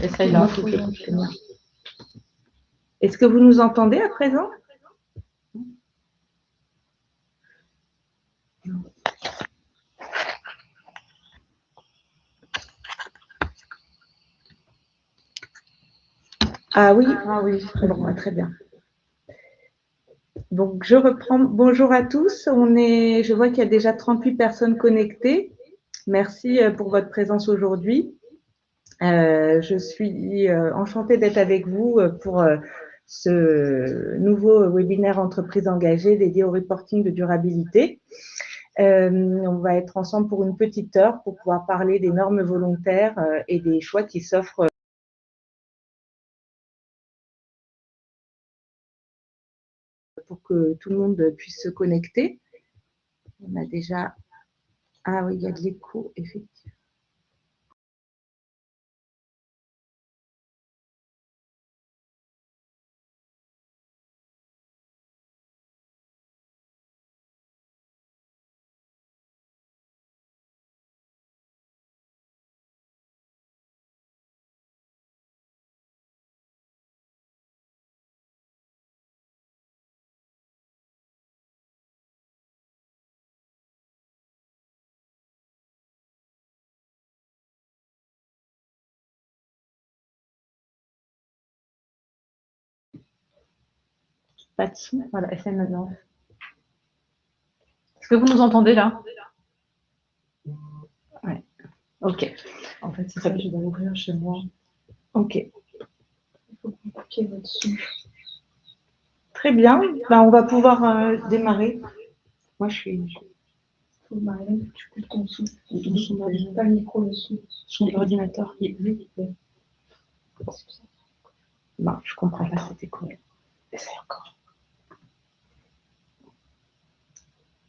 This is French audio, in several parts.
Essaye là. Est-ce que vous nous entendez à présent? Ah oui, bon, très bien. Donc, je reprends. Bonjour à tous. Je vois qu'il y a déjà 38 personnes connectées. Merci pour votre présence aujourd'hui. Je suis enchantée d'être avec vous pour ce nouveau webinaire Entreprises engagées dédié au reporting de durabilité. On va être ensemble pour une petite heure pour pouvoir parler des normes volontaires et des choix qui s'offrent pour que tout le monde puisse se connecter. On a déjà... Ah oui, il y a de l'écho, effectivement. Pas de son. Voilà, essaie maintenant. Est-ce que vous nous entendez là? Ouais. Ok. En fait, c'est ça que je dois ouvrir chez moi. Ok. Il faut compliquer votre son. Très bien. Ben, on va pouvoir démarrer. Moi, je suis. Marilyn, tu coupes ton son. Pas le micro, le son. Son ordinateur. Oui. Non, je comprends pas, c'était cool. Essaye encore.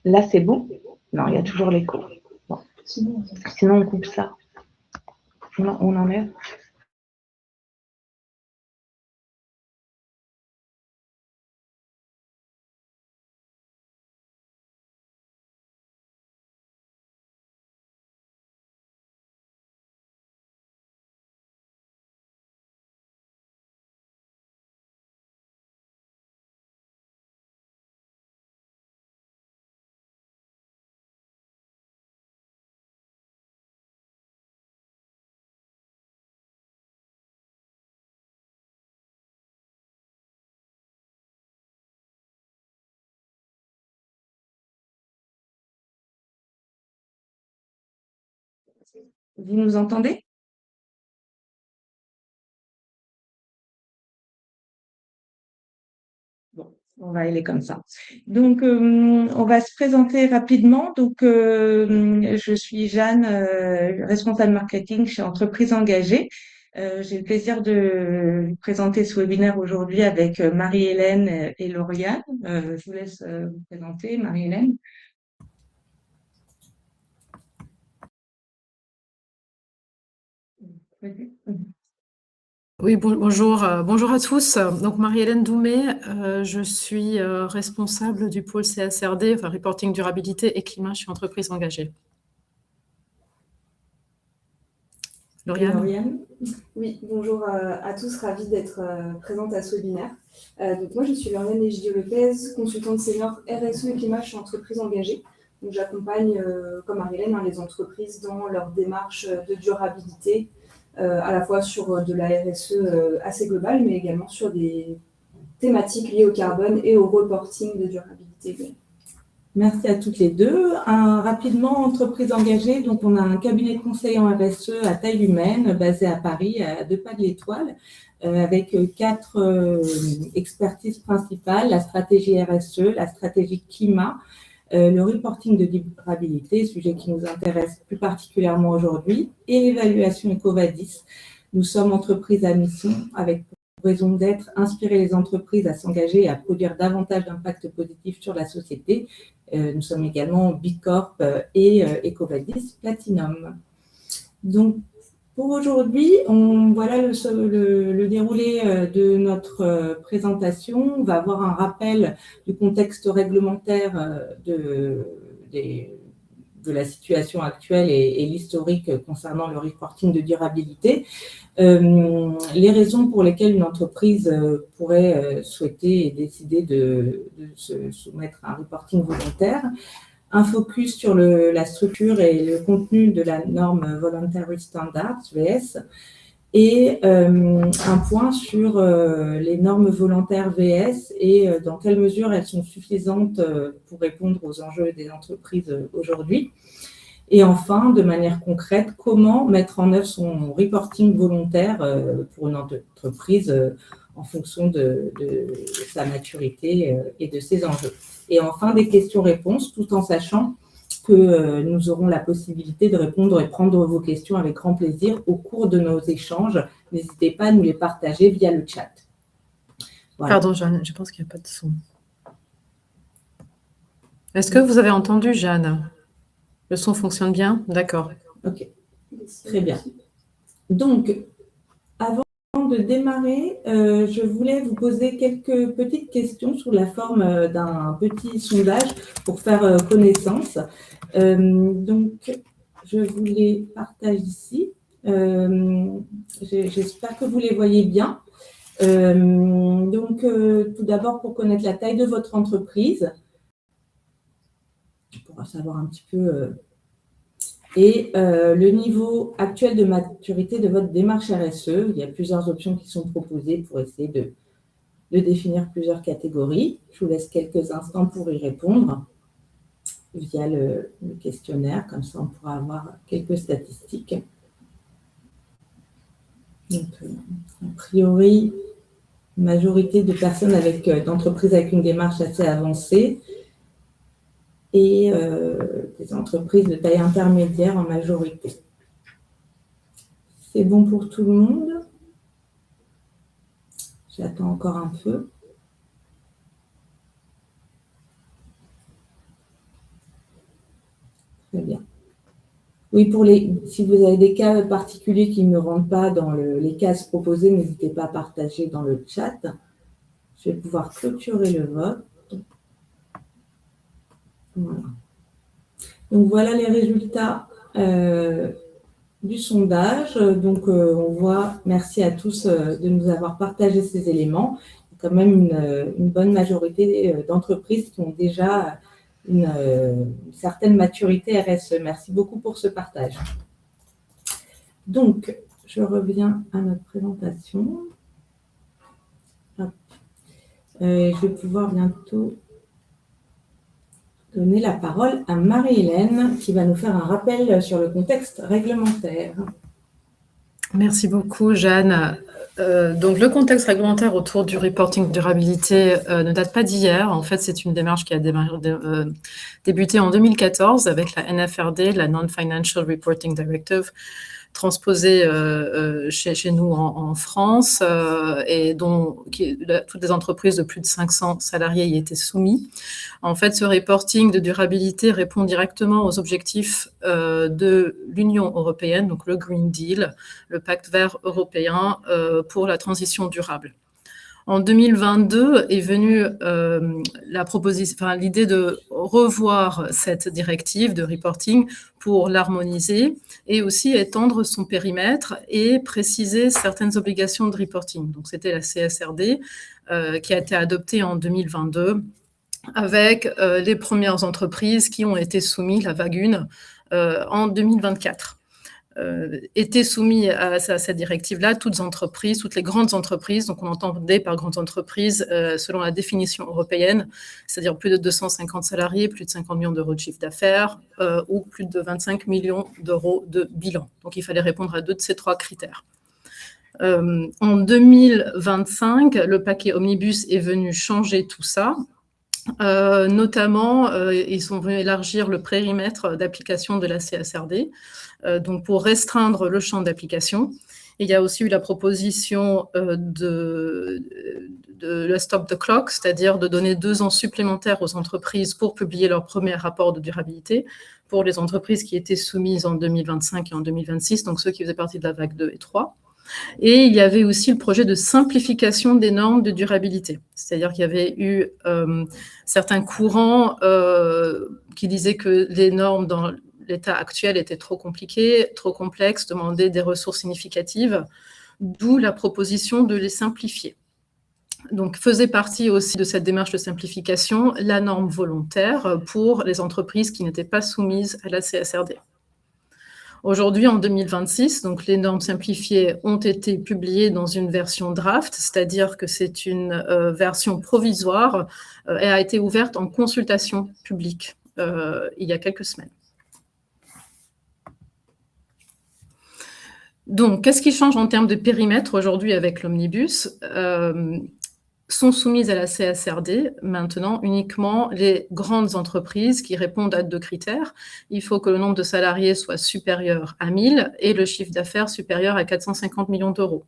Là, c'est bon? Non, il y a toujours l'écho. Bon. Sinon, on coupe ça. On enlève. Vous nous entendez? Bon, on va aller comme ça. Donc, on va se présenter rapidement. Donc, je suis Jeanne, responsable marketing chez Entreprises engagées. J'ai le plaisir de vous présenter ce webinaire aujourd'hui avec Marie-Hélène et Lauriane. Je vous laisse vous présenter, Marie-Hélène. Oui, bonjour à tous. Donc, Marie-Hélène Doumé, je suis responsable du pôle CSRD, enfin Reporting Durabilité et Climat chez Entreprises engagées. Lauriane. Oui, bonjour à tous, ravie d'être présente à ce webinaire. Donc moi, je suis Lauriane Egidio-Lopez, consultante senior RSE et climat chez Entreprises engagées. Donc j'accompagne, comme Marie-Hélène, les entreprises dans leur démarche de durabilité, à la fois sur de la RSE assez globale, mais également sur des thématiques liées au carbone et au reporting de durabilité. Merci à toutes les deux. Rapidement, Entreprises engagées, donc on a un cabinet de conseil en RSE à taille humaine basé à Paris, à 2 pas de l'Étoile, avec 4 expertises principales, la stratégie RSE, la stratégie climat, le reporting de durabilité, sujet qui nous intéresse plus particulièrement aujourd'hui, et l'évaluation EcoVadis. Nous sommes entreprises à mission avec pour raison d'être inspirer les entreprises à s'engager et à produire davantage d'impact positif sur la société. Nous sommes également Bicorp et EcoVadis Platinum. Donc, pour aujourd'hui, voilà le déroulé de notre présentation. On va avoir un rappel du contexte réglementaire de la situation actuelle et l'historique concernant le reporting de durabilité. Les raisons pour lesquelles une entreprise pourrait souhaiter et décider de se soumettre à un reporting volontaire, un focus sur la structure et le contenu de la norme Voluntary Standards, VS, et un point sur les normes volontaires VS et dans quelle mesure elles sont suffisantes pour répondre aux enjeux des entreprises aujourd'hui. Et enfin, de manière concrète, comment mettre en œuvre son reporting volontaire pour une entreprise en fonction de sa maturité et de ses enjeux. Et enfin, des questions-réponses, tout en sachant que nous aurons la possibilité de répondre et prendre vos questions avec grand plaisir au cours de nos échanges. N'hésitez pas à nous les partager via le chat. Voilà. Pardon, Jeanne, je pense qu'il n'y a pas de son. Est-ce que vous avez entendu, Jeanne? Le son fonctionne bien? D'accord. Ok, très bien. Donc, avant de démarrer, je voulais vous poser quelques petites questions sous la forme d'un petit sondage pour faire connaissance. Donc, je vous les partage ici. J'espère que vous les voyez bien. Donc, tout d'abord, pour connaître la taille de votre entreprise, pour savoir un petit peu, et le niveau actuel de maturité de votre démarche RSE. Il y a plusieurs options qui sont proposées pour essayer de définir plusieurs catégories. Je vous laisse quelques instants pour y répondre via le questionnaire, comme ça on pourra avoir quelques statistiques. Donc, a priori, majorité de personnes d'entreprises avec une démarche assez avancée, et des entreprises de taille intermédiaire en majorité. C'est bon pour tout le monde? J'attends encore un peu. Très bien. Oui, si vous avez des cas particuliers qui ne rentrent pas dans les cases proposées, n'hésitez pas à partager dans le chat. Je vais pouvoir clôturer le vote. Voilà. Donc, voilà les résultats du sondage. Donc, on voit, merci à tous de nous avoir partagé ces éléments. Il y a quand même une bonne majorité d'entreprises qui ont déjà une certaine maturité RSE. Merci beaucoup pour ce partage. Donc, je reviens à notre présentation. Je vais pouvoir bientôt donner la parole à Marie-Hélène qui va nous faire un rappel sur le contexte réglementaire. Merci beaucoup, Jeanne. Donc, le contexte réglementaire autour du reporting durabilité ne date pas d'hier. En fait, c'est une démarche qui a débuté en 2014 avec la NFRD, la Non-Financial Reporting Directive, transposée chez nous en France et dont toutes les entreprises de plus de 500 salariés y étaient soumises. En fait, ce reporting de durabilité répond directement aux objectifs de l'Union européenne, donc le Green Deal, le pacte vert européen pour la transition durable. En 2022 est venue l'idée de revoir cette directive de reporting pour l'harmoniser et aussi étendre son périmètre et préciser certaines obligations de reporting. Donc, c'était la CSRD qui a été adoptée en 2022 avec les premières entreprises qui ont été soumises, la vague 1, en 2024. Étaient soumis à cette directive-là, toutes les grandes entreprises, donc on entendait par grandes entreprises selon la définition européenne, c'est-à-dire plus de 250 salariés, plus de 50 millions d'euros de chiffre d'affaires ou plus de 25 millions d'euros de bilan. Donc il fallait répondre à 2 de ces 3 critères. En 2025, le paquet Omnibus est venu changer tout ça. Notamment, ils sont venus élargir le périmètre d'application de la CSRD, donc pour restreindre le champ d'application. Il y a aussi eu la proposition de la stop the clock, c'est-à-dire de donner 2 ans supplémentaires aux entreprises pour publier leur premier rapport de durabilité pour les entreprises qui étaient soumises en 2025 et en 2026, donc ceux qui faisaient partie de la vague 2 et 3. Et il y avait aussi le projet de simplification des normes de durabilité. C'est-à-dire qu'il y avait eu certains courants qui disaient que les normes l'état actuel était trop compliqué, trop complexe, demandait des ressources significatives, d'où la proposition de les simplifier. Donc, faisait partie aussi de cette démarche de simplification la norme volontaire pour les entreprises qui n'étaient pas soumises à la CSRD. Aujourd'hui, en 2026, donc les normes simplifiées ont été publiées dans une version draft, c'est-à-dire que c'est une version provisoire et a été ouverte en consultation publique il y a quelques semaines. Donc, qu'est-ce qui change en termes de périmètre aujourd'hui avec l'omnibus ? Sont soumises à la CSRD maintenant uniquement les grandes entreprises qui répondent à 2 critères. Il faut que le nombre de salariés soit supérieur à 1000 et le chiffre d'affaires supérieur à 450 millions d'euros.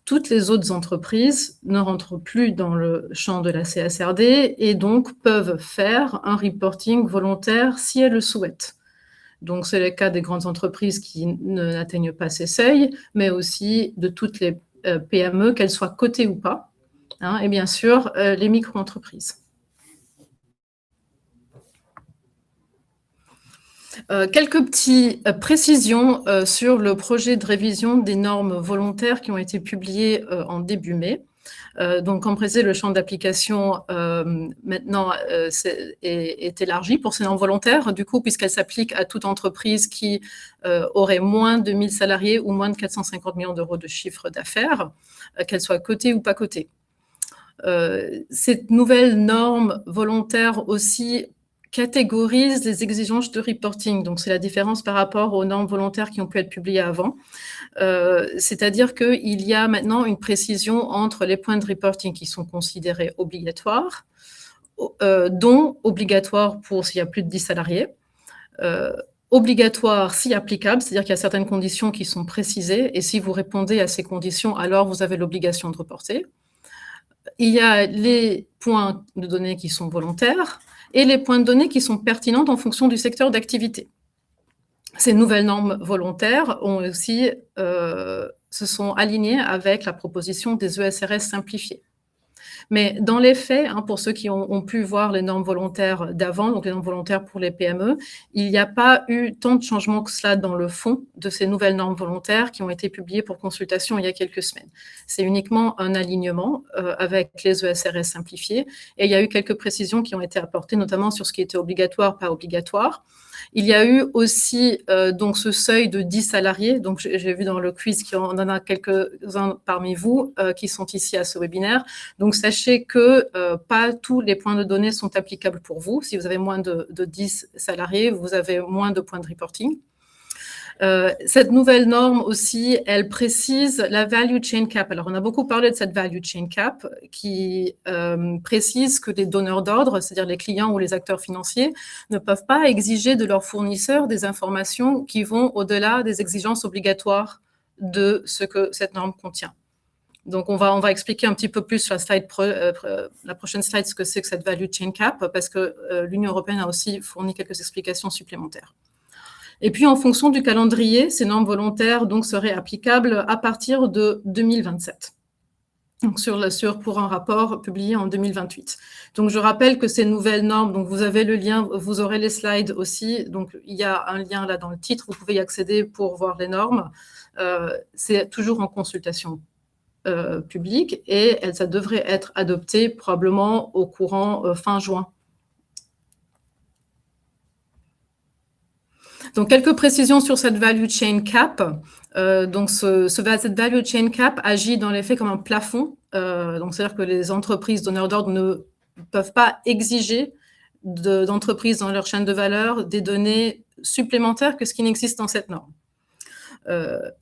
Toutes les autres entreprises ne rentrent plus dans le champ de la CSRD et donc peuvent faire un reporting volontaire si elles le souhaitent. Donc, c'est le cas des grandes entreprises qui n'atteignent pas ces seuils, mais aussi de toutes les PME, qu'elles soient cotées ou pas. Et bien sûr, les micro-entreprises. Quelques petites précisions sur le projet de révision des normes volontaires qui ont été publiées en début mai. Donc, comme précisé, le champ d'application maintenant est élargi pour ces normes volontaires, du coup, puisqu'elles s'appliquent à toute entreprise qui aurait moins de 1000 salariés ou moins de 450 millions d'euros de chiffre d'affaires, qu'elle soit cotée ou pas cotée. Cette nouvelle norme volontaire aussi catégorise les exigences de reporting. Donc, c'est la différence par rapport aux normes volontaires qui ont pu être publiées avant. C'est-à-dire qu'il y a maintenant une précision entre les points de reporting qui sont considérés obligatoires, dont obligatoires pour s'il y a plus de 10 salariés, obligatoire si applicable, c'est-à-dire qu'il y a certaines conditions qui sont précisées, et si vous répondez à ces conditions, alors vous avez l'obligation de reporter. Il y a les points de données qui sont volontaires et les points de données qui sont pertinents en fonction du secteur d'activité. Ces nouvelles normes volontaires ont aussi, se sont alignées avec la proposition des ESRS simplifiées. Mais dans les faits, pour ceux qui ont pu voir les normes volontaires d'avant, donc les normes volontaires pour les PME, il n'y a pas eu tant de changements que cela dans le fond de ces nouvelles normes volontaires qui ont été publiées pour consultation il y a quelques semaines. C'est uniquement un alignement avec les ESRS simplifiés et il y a eu quelques précisions qui ont été apportées, notamment sur ce qui était obligatoire, pas obligatoire. Il y a eu aussi donc ce seuil de 10 salariés. Donc, j'ai vu dans le quiz qu'il y en a quelques-uns parmi vous qui sont ici à ce webinaire. Donc, sachez que pas tous les points de données sont applicables pour vous. Si vous avez moins de 10 salariés, vous avez moins de points de reporting. Cette nouvelle norme aussi, elle précise la value chain cap. Alors, on a beaucoup parlé de cette value chain cap qui précise que les donneurs d'ordre, c'est-à-dire les clients ou les acteurs financiers, ne peuvent pas exiger de leurs fournisseurs des informations qui vont au-delà des exigences obligatoires de ce que cette norme contient. Donc, on va expliquer un petit peu plus sur la prochaine slide ce que c'est que cette value chain cap, parce que l'Union européenne a aussi fourni quelques explications supplémentaires. Et puis, en fonction du calendrier, ces normes volontaires donc, seraient applicables à partir de 2027, donc pour un rapport publié en 2028. Donc, je rappelle que ces nouvelles normes, donc vous avez le lien, vous aurez les slides aussi. Donc, il y a un lien là dans le titre, vous pouvez y accéder pour voir les normes. C'est toujours en consultation publique et ça devrait être adopté probablement au courant fin juin. Donc, quelques précisions sur cette value chain cap. Donc, cette value chain cap agit dans les faits comme un plafond. Donc, c'est-à-dire que les entreprises donneurs d'ordre ne peuvent pas exiger d'entreprises dans leur chaîne de valeur des données supplémentaires que ce qui n'existe dans cette norme.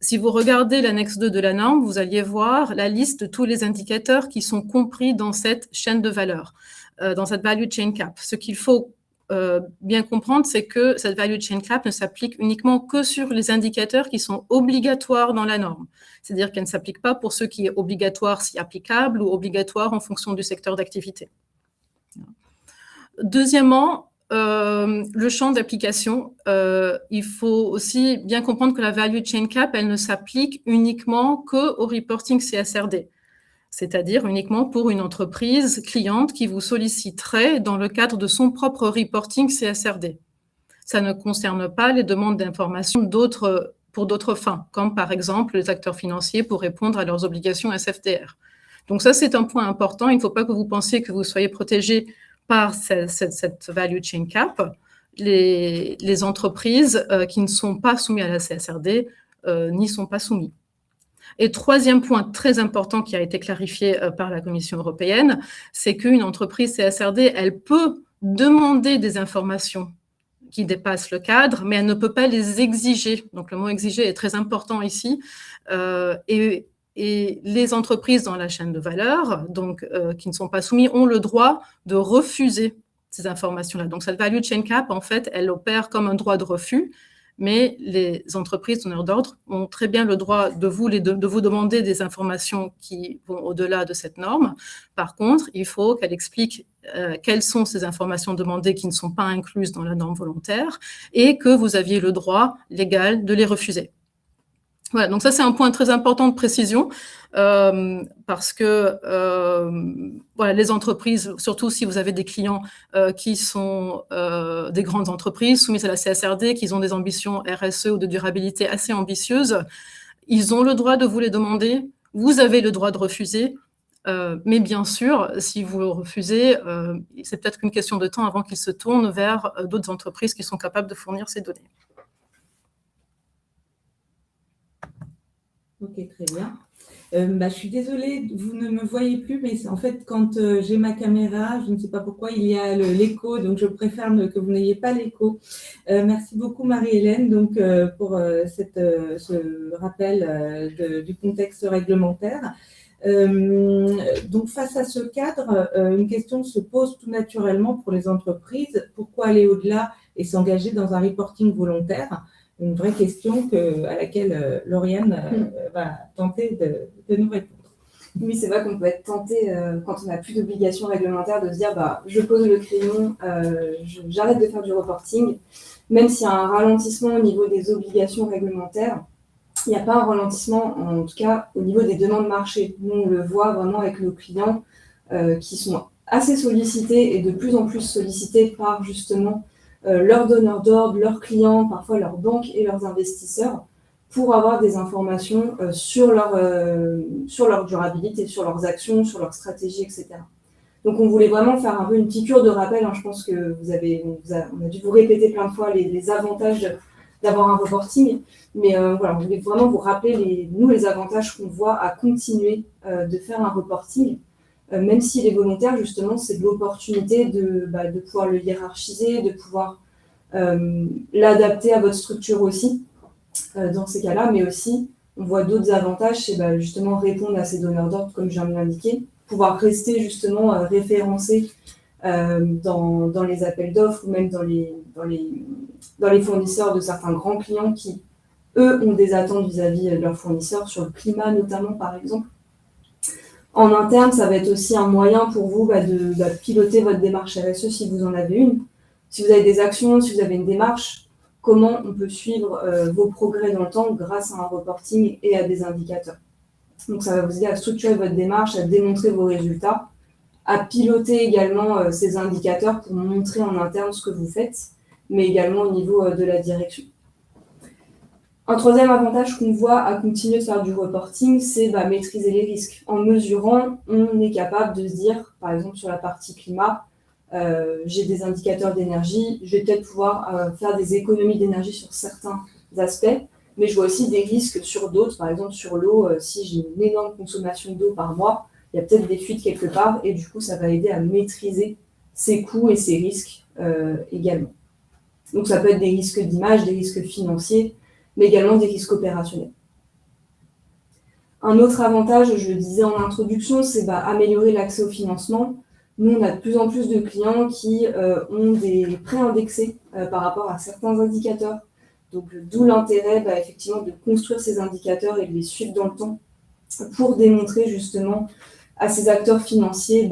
Si vous regardez l'annexe 2 de la norme, vous alliez voir la liste de tous les indicateurs qui sont compris dans cette chaîne de valeur, dans cette value chain cap. Ce qu'il faut bien comprendre, c'est que cette value chain cap ne s'applique uniquement que sur les indicateurs qui sont obligatoires dans la norme. C'est-à-dire qu'elle ne s'applique pas pour ce qui est obligatoire si applicable ou obligatoire en fonction du secteur d'activité. Deuxièmement, le champ d'application, il faut aussi bien comprendre que la value chain cap, elle ne s'applique uniquement qu'au reporting CSRD. C'est-à-dire uniquement pour une entreprise cliente qui vous solliciterait dans le cadre de son propre reporting CSRD. ça ne concerne pas les demandes d'information pour d'autres fins, comme par exemple les acteurs financiers pour répondre à leurs obligations SFDR. Donc ça, c'est un point important. Il ne faut pas que vous pensiez que vous soyez protégé par cette value chain cap. Les entreprises qui ne sont pas soumises à la CSRD n'y sont pas soumises. Et troisième point très important qui a été clarifié par la Commission européenne, c'est qu'une entreprise CSRD, elle peut demander des informations qui dépassent le cadre, mais elle ne peut pas les exiger. Donc le mot exiger est très important ici. Et les entreprises dans la chaîne de valeur, donc qui ne sont pas soumises, ont le droit de refuser ces informations-là. Donc cette value chain cap, en fait, elle opère comme un droit de refus, mais les entreprises donneurs d'ordre ont très bien le droit de vous demander des informations qui vont au-delà de cette norme. Par contre, il faut qu'elle explique quelles sont ces informations demandées qui ne sont pas incluses dans la norme volontaire et que vous aviez le droit légal de les refuser. Voilà, donc ça c'est un point très important de précision parce que voilà, les entreprises, surtout si vous avez des clients qui sont des grandes entreprises soumises à la CSRD, qui ont des ambitions RSE ou de durabilité assez ambitieuses, ils ont le droit de vous les demander, vous avez le droit de refuser, mais bien sûr, si vous le refusez, c'est peut-être qu'une question de temps avant qu'ils se tournent vers d'autres entreprises qui sont capables de fournir ces données. Ok, très bien. Je suis désolée, vous ne me voyez plus, mais en fait, quand j'ai ma caméra, je ne sais pas pourquoi, il y a l'écho, donc je préfère que vous n'ayez pas l'écho. Merci beaucoup, Marie-Hélène, donc, pour ce rappel du contexte réglementaire. Donc, face à ce cadre, une question se pose tout naturellement pour les entreprises. Pourquoi aller au-delà et s'engager dans un reporting volontaire ? Une vraie question à laquelle Lauriane va tenter de nous répondre. Oui, c'est vrai qu'on peut être tenté, quand on n'a plus d'obligation réglementaire, de se dire je pose le crayon, j'arrête de faire du reporting. Même s'il y a un ralentissement au niveau des obligations réglementaires, il n'y a pas un ralentissement, en tout cas, au niveau des demandes marché. Nous, on le voit vraiment avec nos clients qui sont assez sollicités et de plus en plus sollicités par justement leurs donneurs d'ordre, leurs clients, parfois leurs banques et leurs investisseurs, pour avoir des informations sur leur durabilité, sur leurs actions, sur leur stratégie, etc. Donc, on voulait vraiment faire un peu une piqûre de rappel. Je pense que on a dû vous répéter plein de fois les avantages d'avoir un reporting. Mais voilà, on voulait vraiment vous rappeler les avantages qu'on voit à continuer de faire un reporting. Même s'il est volontaire, justement, c'est de l'opportunité de pouvoir le hiérarchiser, de pouvoir l'adapter à votre structure aussi, dans ces cas-là. Mais aussi, on voit d'autres avantages, c'est justement répondre à ces donneurs d'ordre, comme je viens de l'indiquer, pouvoir rester justement référencé dans les appels d'offres ou même dans les fournisseurs de certains grands clients qui, eux, ont des attentes vis-à-vis de leurs fournisseurs, sur le climat notamment, par exemple. En interne, ça va être aussi un moyen pour vous de piloter votre démarche RSE si vous en avez une. Si vous avez des actions, si vous avez une démarche, comment on peut suivre vos progrès dans le temps grâce à un reporting et à des indicateurs. Donc, ça va vous aider à structurer votre démarche, à démontrer vos résultats, à piloter également ces indicateurs pour montrer en interne ce que vous faites, mais également au niveau de la direction. Un troisième avantage qu'on voit à continuer de faire du reporting, c'est maîtriser les risques. En mesurant, on est capable de se dire, par exemple sur la partie climat, j'ai des indicateurs d'énergie, je vais peut-être pouvoir faire des économies d'énergie sur certains aspects, mais je vois aussi des risques sur d'autres, par exemple sur l'eau, si j'ai une énorme consommation d'eau par mois, il y a peut-être des fuites quelque part, et du coup ça va aider à maîtriser ces coûts et ces risques également. Donc ça peut être des risques d'image, des risques financiers, mais également des risques opérationnels. Un autre avantage, je le disais en introduction, c'est améliorer l'accès au financement. Nous, on a de plus en plus de clients qui ont des prêts indexés par rapport à certains indicateurs. Donc, d'où l'intérêt, effectivement, de construire ces indicateurs et de les suivre dans le temps pour démontrer justement à ces acteurs financiers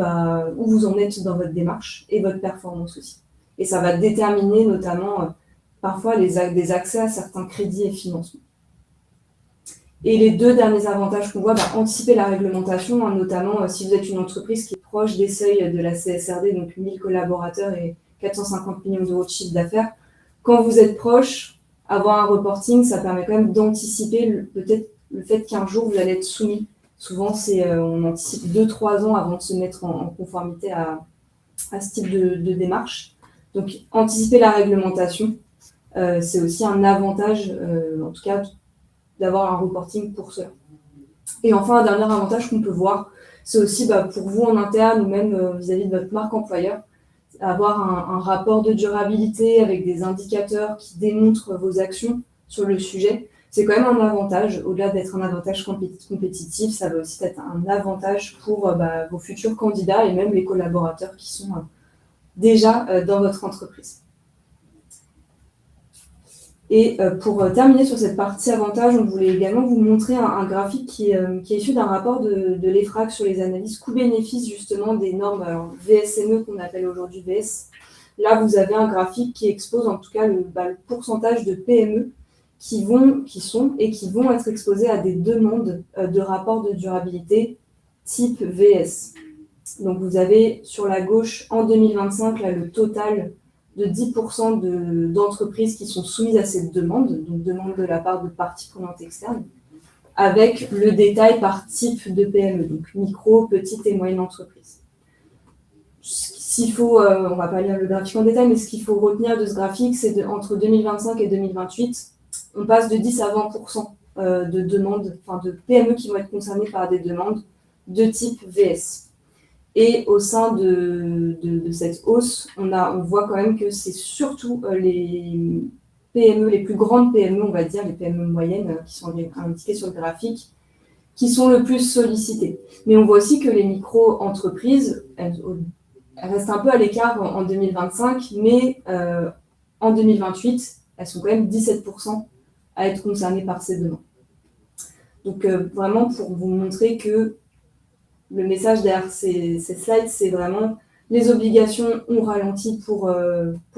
où vous en êtes dans votre démarche et votre performance aussi. Et ça va déterminer notamment parfois des accès à certains crédits et financements. Et les deux derniers avantages qu'on voit, anticiper la réglementation, notamment si vous êtes une entreprise qui est proche des seuils de la CSRD, donc 1000 collaborateurs et 450 millions d'euros de chiffre d'affaires, quand vous êtes proche, avoir un reporting, ça permet quand même d'anticiper peut-être le fait qu'un jour vous allez être soumis. Souvent, on anticipe 2-3 ans avant de se mettre en conformité à ce type de démarche. Donc, anticiper la réglementation, c'est aussi un avantage, en tout cas, d'avoir un reporting pour cela. Et enfin, un dernier avantage qu'on peut voir, c'est aussi pour vous en interne ou même vis-à-vis de votre marque employeur, avoir un rapport de durabilité avec des indicateurs qui démontrent vos actions sur le sujet. C'est quand même un avantage. Au-delà d'être un avantage compétitif, ça va aussi être un avantage pour vos futurs candidats et même les collaborateurs qui sont déjà dans votre entreprise. Et pour terminer sur cette partie avantage, on voulait également vous montrer un graphique qui est issu d'un rapport de l'EFRAG sur les analyses coûts-bénéfices justement des normes VSME qu'on appelle aujourd'hui VS. Là, vous avez un graphique qui expose en tout cas le pourcentage de PME qui vont être exposés à des demandes de rapports de durabilité type VS. Donc vous avez sur la gauche en 2025 là, le total de 10% d'entreprises qui sont soumises à cette demande, donc demande de la part de parties prenantes externes, avec le détail par type de PME, donc micro, petite et moyenne entreprise. S'il faut, on ne va pas lire le graphique en détail, mais ce qu'il faut retenir de ce graphique, c'est entre 2025 et 2028, on passe de 10 à 20% de demandes, de PME qui vont être concernées par des demandes de type VS. Et au sein de cette hausse, on voit quand même que c'est surtout les PME, les plus grandes PME, on va dire, les PME moyennes qui sont indiquées sur le graphique, qui sont le plus sollicitées. Mais on voit aussi que les micro-entreprises, elles restent un peu à l'écart en 2025, mais en 2028, elles sont quand même 17% à être concernées par ces demandes. Donc vraiment pour vous montrer que le message derrière ces slides, c'est vraiment les obligations ont ralenti pour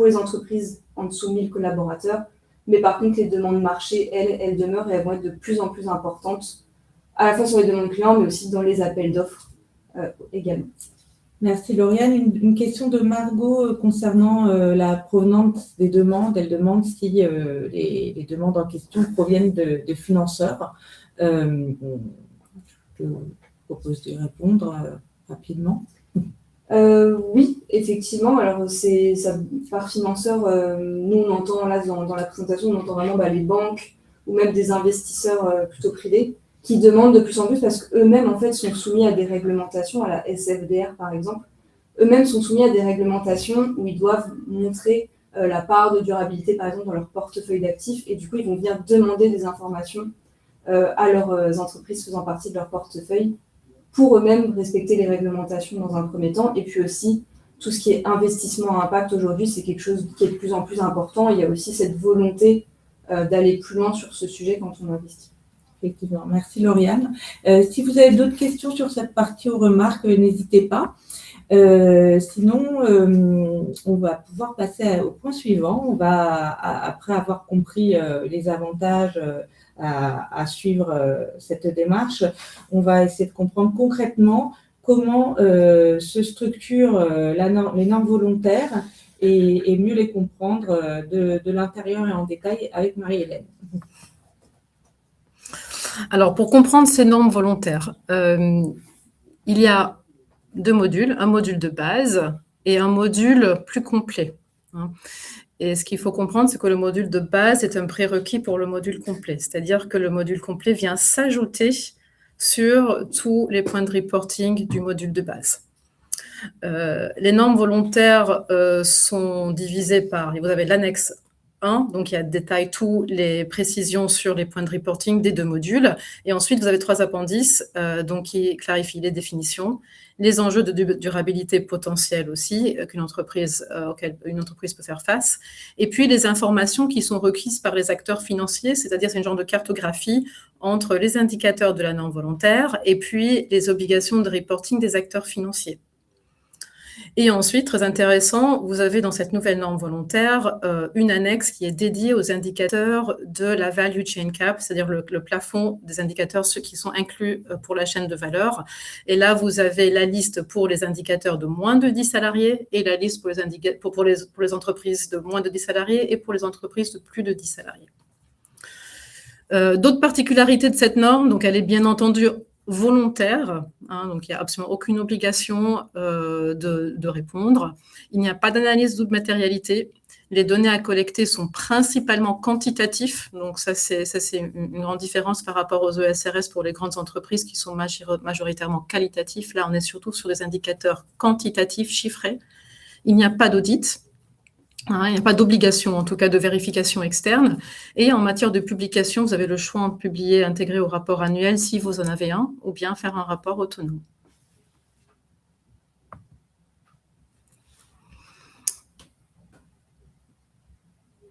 les entreprises en dessous de 1000 collaborateurs, mais par contre, les demandes marché, elles demeurent et elles vont être de plus en plus importantes, à la fois sur les demandes clients, mais aussi dans les appels d'offres également. Merci Lauriane. Une question de Margot concernant la provenance des demandes. Elle demande si les demandes en question proviennent de financeurs. Je propose de répondre rapidement. Oui, effectivement. Alors, par financeur, nous, on entend là dans la présentation, on entend vraiment les banques ou même des investisseurs plutôt privés qui demandent de plus en plus parce qu'eux-mêmes, en fait, sont soumis à des réglementations, à la SFDR, par exemple. Eux-mêmes sont soumis à des réglementations où ils doivent montrer la part de durabilité, par exemple, dans leur portefeuille d'actifs. Et du coup, ils vont venir demander des informations à leurs entreprises faisant partie de leur portefeuille pour eux-mêmes respecter les réglementations dans un premier temps. Et puis aussi, tout ce qui est investissement à impact aujourd'hui, c'est quelque chose qui est de plus en plus important. Il y a aussi cette volonté d'aller plus loin sur ce sujet quand on investit. Effectivement. Merci Lauriane. Si vous avez d'autres questions sur cette partie ou remarques, n'hésitez pas. Sinon, on va pouvoir passer au point suivant. On va, après avoir compris les avantages à suivre cette démarche, on va essayer de comprendre concrètement comment se structurent les normes volontaires et mieux les comprendre de l'intérieur et en détail avec Marie-Hélène. Alors, pour comprendre ces normes volontaires, il y a 2 modules, un module de base et un module plus complet. Et ce qu'il faut comprendre, c'est que le module de base est un prérequis pour le module complet. C'est-à-dire que le module complet vient s'ajouter sur tous les points de reporting du module de base. Les normes volontaires sont divisées par, vous avez l'annexe 1, donc il détaille toutes les précisions sur les points de reporting des 2 modules. Et ensuite, vous avez 3 appendices donc qui clarifient les définitions, les enjeux de durabilité potentielle aussi auxquels une entreprise peut faire face, et puis les informations qui sont requises par les acteurs financiers, c'est-à-dire c'est une genre de cartographie entre les indicateurs de la norme volontaire et puis les obligations de reporting des acteurs financiers. Et ensuite, très intéressant, vous avez dans cette nouvelle norme volontaire une annexe qui est dédiée aux indicateurs de la value chain cap, c'est-à-dire le plafond des indicateurs, ceux qui sont inclus pour la chaîne de valeur. Et là, vous avez la liste pour les indicateurs de moins de 10 salariés et la liste pour les entreprises de moins de 10 salariés et pour les entreprises de plus de 10 salariés. D'autres particularités de cette norme, donc elle est bien entendu volontaire, donc il n'y a absolument aucune obligation de répondre. Il n'y a pas d'analyse de matérialité. Les données à collecter sont principalement quantitatifs, donc ça c'est une grande différence par rapport aux ESRS pour les grandes entreprises qui sont majoritairement qualitatifs. Là, on est surtout sur des indicateurs quantitatifs chiffrés. Il n'y a pas d'audit. Il n'y a pas d'obligation, en tout cas, de vérification externe. Et en matière de publication, vous avez le choix entre publier, intégrer au rapport annuel, si vous en avez un, ou bien faire un rapport autonome.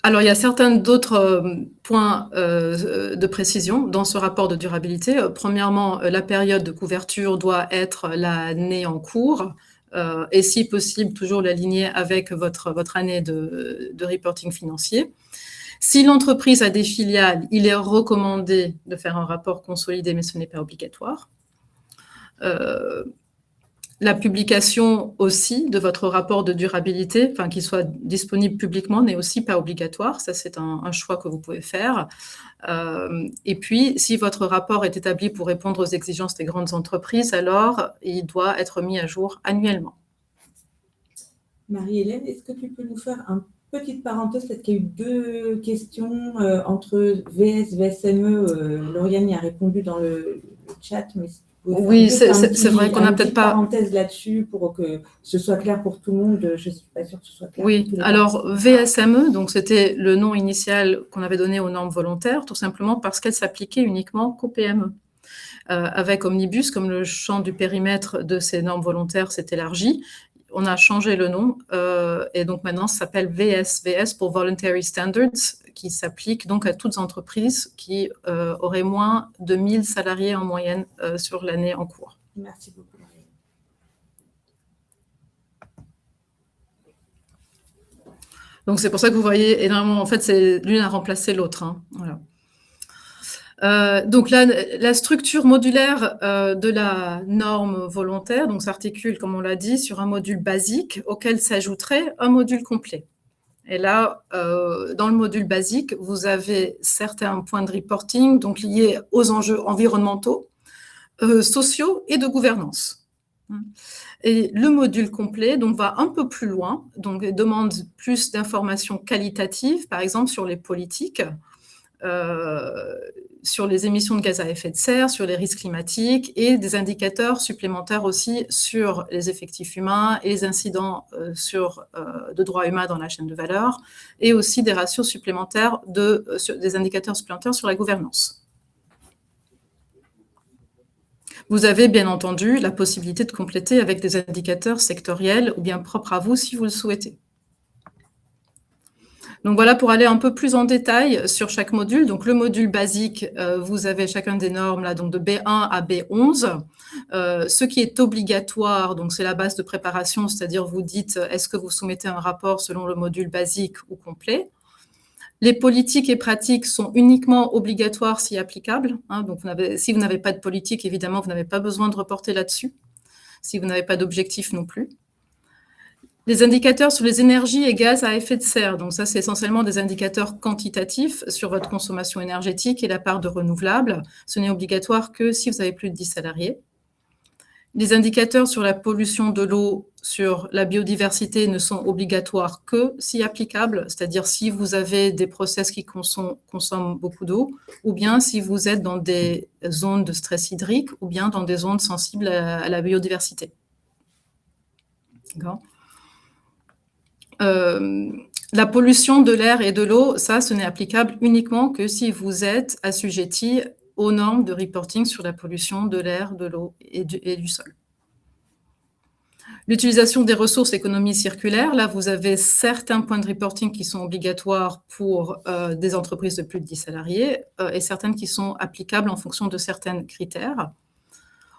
Alors, il y a certains d'autres points de précision dans ce rapport de durabilité. Premièrement, la période de couverture doit être l'année en cours. Et si possible, toujours l'aligner avec votre année de reporting financier. Si l'entreprise a des filiales, il est recommandé de faire un rapport consolidé, mais ce n'est pas obligatoire. La publication aussi de votre rapport de durabilité, enfin qu'il soit disponible publiquement, n'est aussi pas obligatoire. Ça, c'est un choix que vous pouvez faire. Et puis, si votre rapport est établi pour répondre aux exigences des grandes entreprises, alors il doit être mis à jour annuellement. Marie-Hélène, est-ce que tu peux nous faire une petite parenthèse, peut-être qu'il y a eu 2 questions entre VS, VSME, Lauriane y a répondu dans le chat, mais oui, c'est vrai qu'on n'a peut-être pas... parenthèse là-dessus pour que ce soit clair pour tout le monde. Je ne suis pas sûre que ce soit clair. Oui, alors VSME, donc c'était le nom initial qu'on avait donné aux normes volontaires, tout simplement parce qu'elles s'appliquaient uniquement qu'aux PME. Avec Omnibus, comme le champ du périmètre de ces normes volontaires s'est élargi, on a changé le nom et donc maintenant ça s'appelle VS pour Voluntary Standards, qui s'applique donc à toutes entreprises qui auraient moins de 1000 salariés en moyenne sur l'année en cours. Merci beaucoup, Marie. Donc c'est pour ça que vous voyez énormément, en fait, l'une a remplacé l'autre. Hein, voilà. Donc la structure modulaire de la norme volontaire donc s'articule, comme on l'a dit, sur un module basique auquel s'ajouterait un module complet. Et là, dans le module basique, vous avez certains points de reporting donc liés aux enjeux environnementaux, sociaux et de gouvernance. Et le module complet donc, va un peu plus loin, donc demande plus d'informations qualitatives, par exemple sur les politiques, sur les émissions de gaz à effet de serre, sur les risques climatiques et des indicateurs supplémentaires aussi sur les effectifs humains et les incidents de droits humains dans la chaîne de valeur et aussi des ratios supplémentaires, des indicateurs supplémentaires sur la gouvernance. Vous avez bien entendu la possibilité de compléter avec des indicateurs sectoriels ou bien propres à vous si vous le souhaitez. Donc voilà, pour aller un peu plus en détail sur chaque module. Donc le module basique, vous avez chacun des normes là, donc de B1 à B11. Ce qui est obligatoire, donc c'est la base de préparation, c'est-à-dire vous dites est-ce que vous soumettez un rapport selon le module basique ou complet. Les politiques et pratiques sont uniquement obligatoires si applicables. Hein, donc si vous n'avez pas de politique, évidemment, vous n'avez pas besoin de reporter là-dessus. Si vous n'avez pas d'objectif non plus. Les indicateurs sur les énergies et gaz à effet de serre. Donc ça, c'est essentiellement des indicateurs quantitatifs sur votre consommation énergétique et la part de renouvelables. Ce n'est obligatoire que si vous avez plus de 10 salariés. Les indicateurs sur la pollution de l'eau, sur la biodiversité ne sont obligatoires que si applicables, c'est-à-dire si vous avez des process qui consomment beaucoup d'eau, ou bien si vous êtes dans des zones de stress hydrique, ou bien dans des zones sensibles à la biodiversité. D'accord ? La pollution de l'air et de l'eau, ça, ce n'est applicable uniquement que si vous êtes assujetti aux normes de reporting sur la pollution de l'air, de l'eau et du sol. L'utilisation des ressources économie circulaire, là, vous avez certains points de reporting qui sont obligatoires pour des entreprises de plus de 10 salariés et certaines qui sont applicables en fonction de certains critères.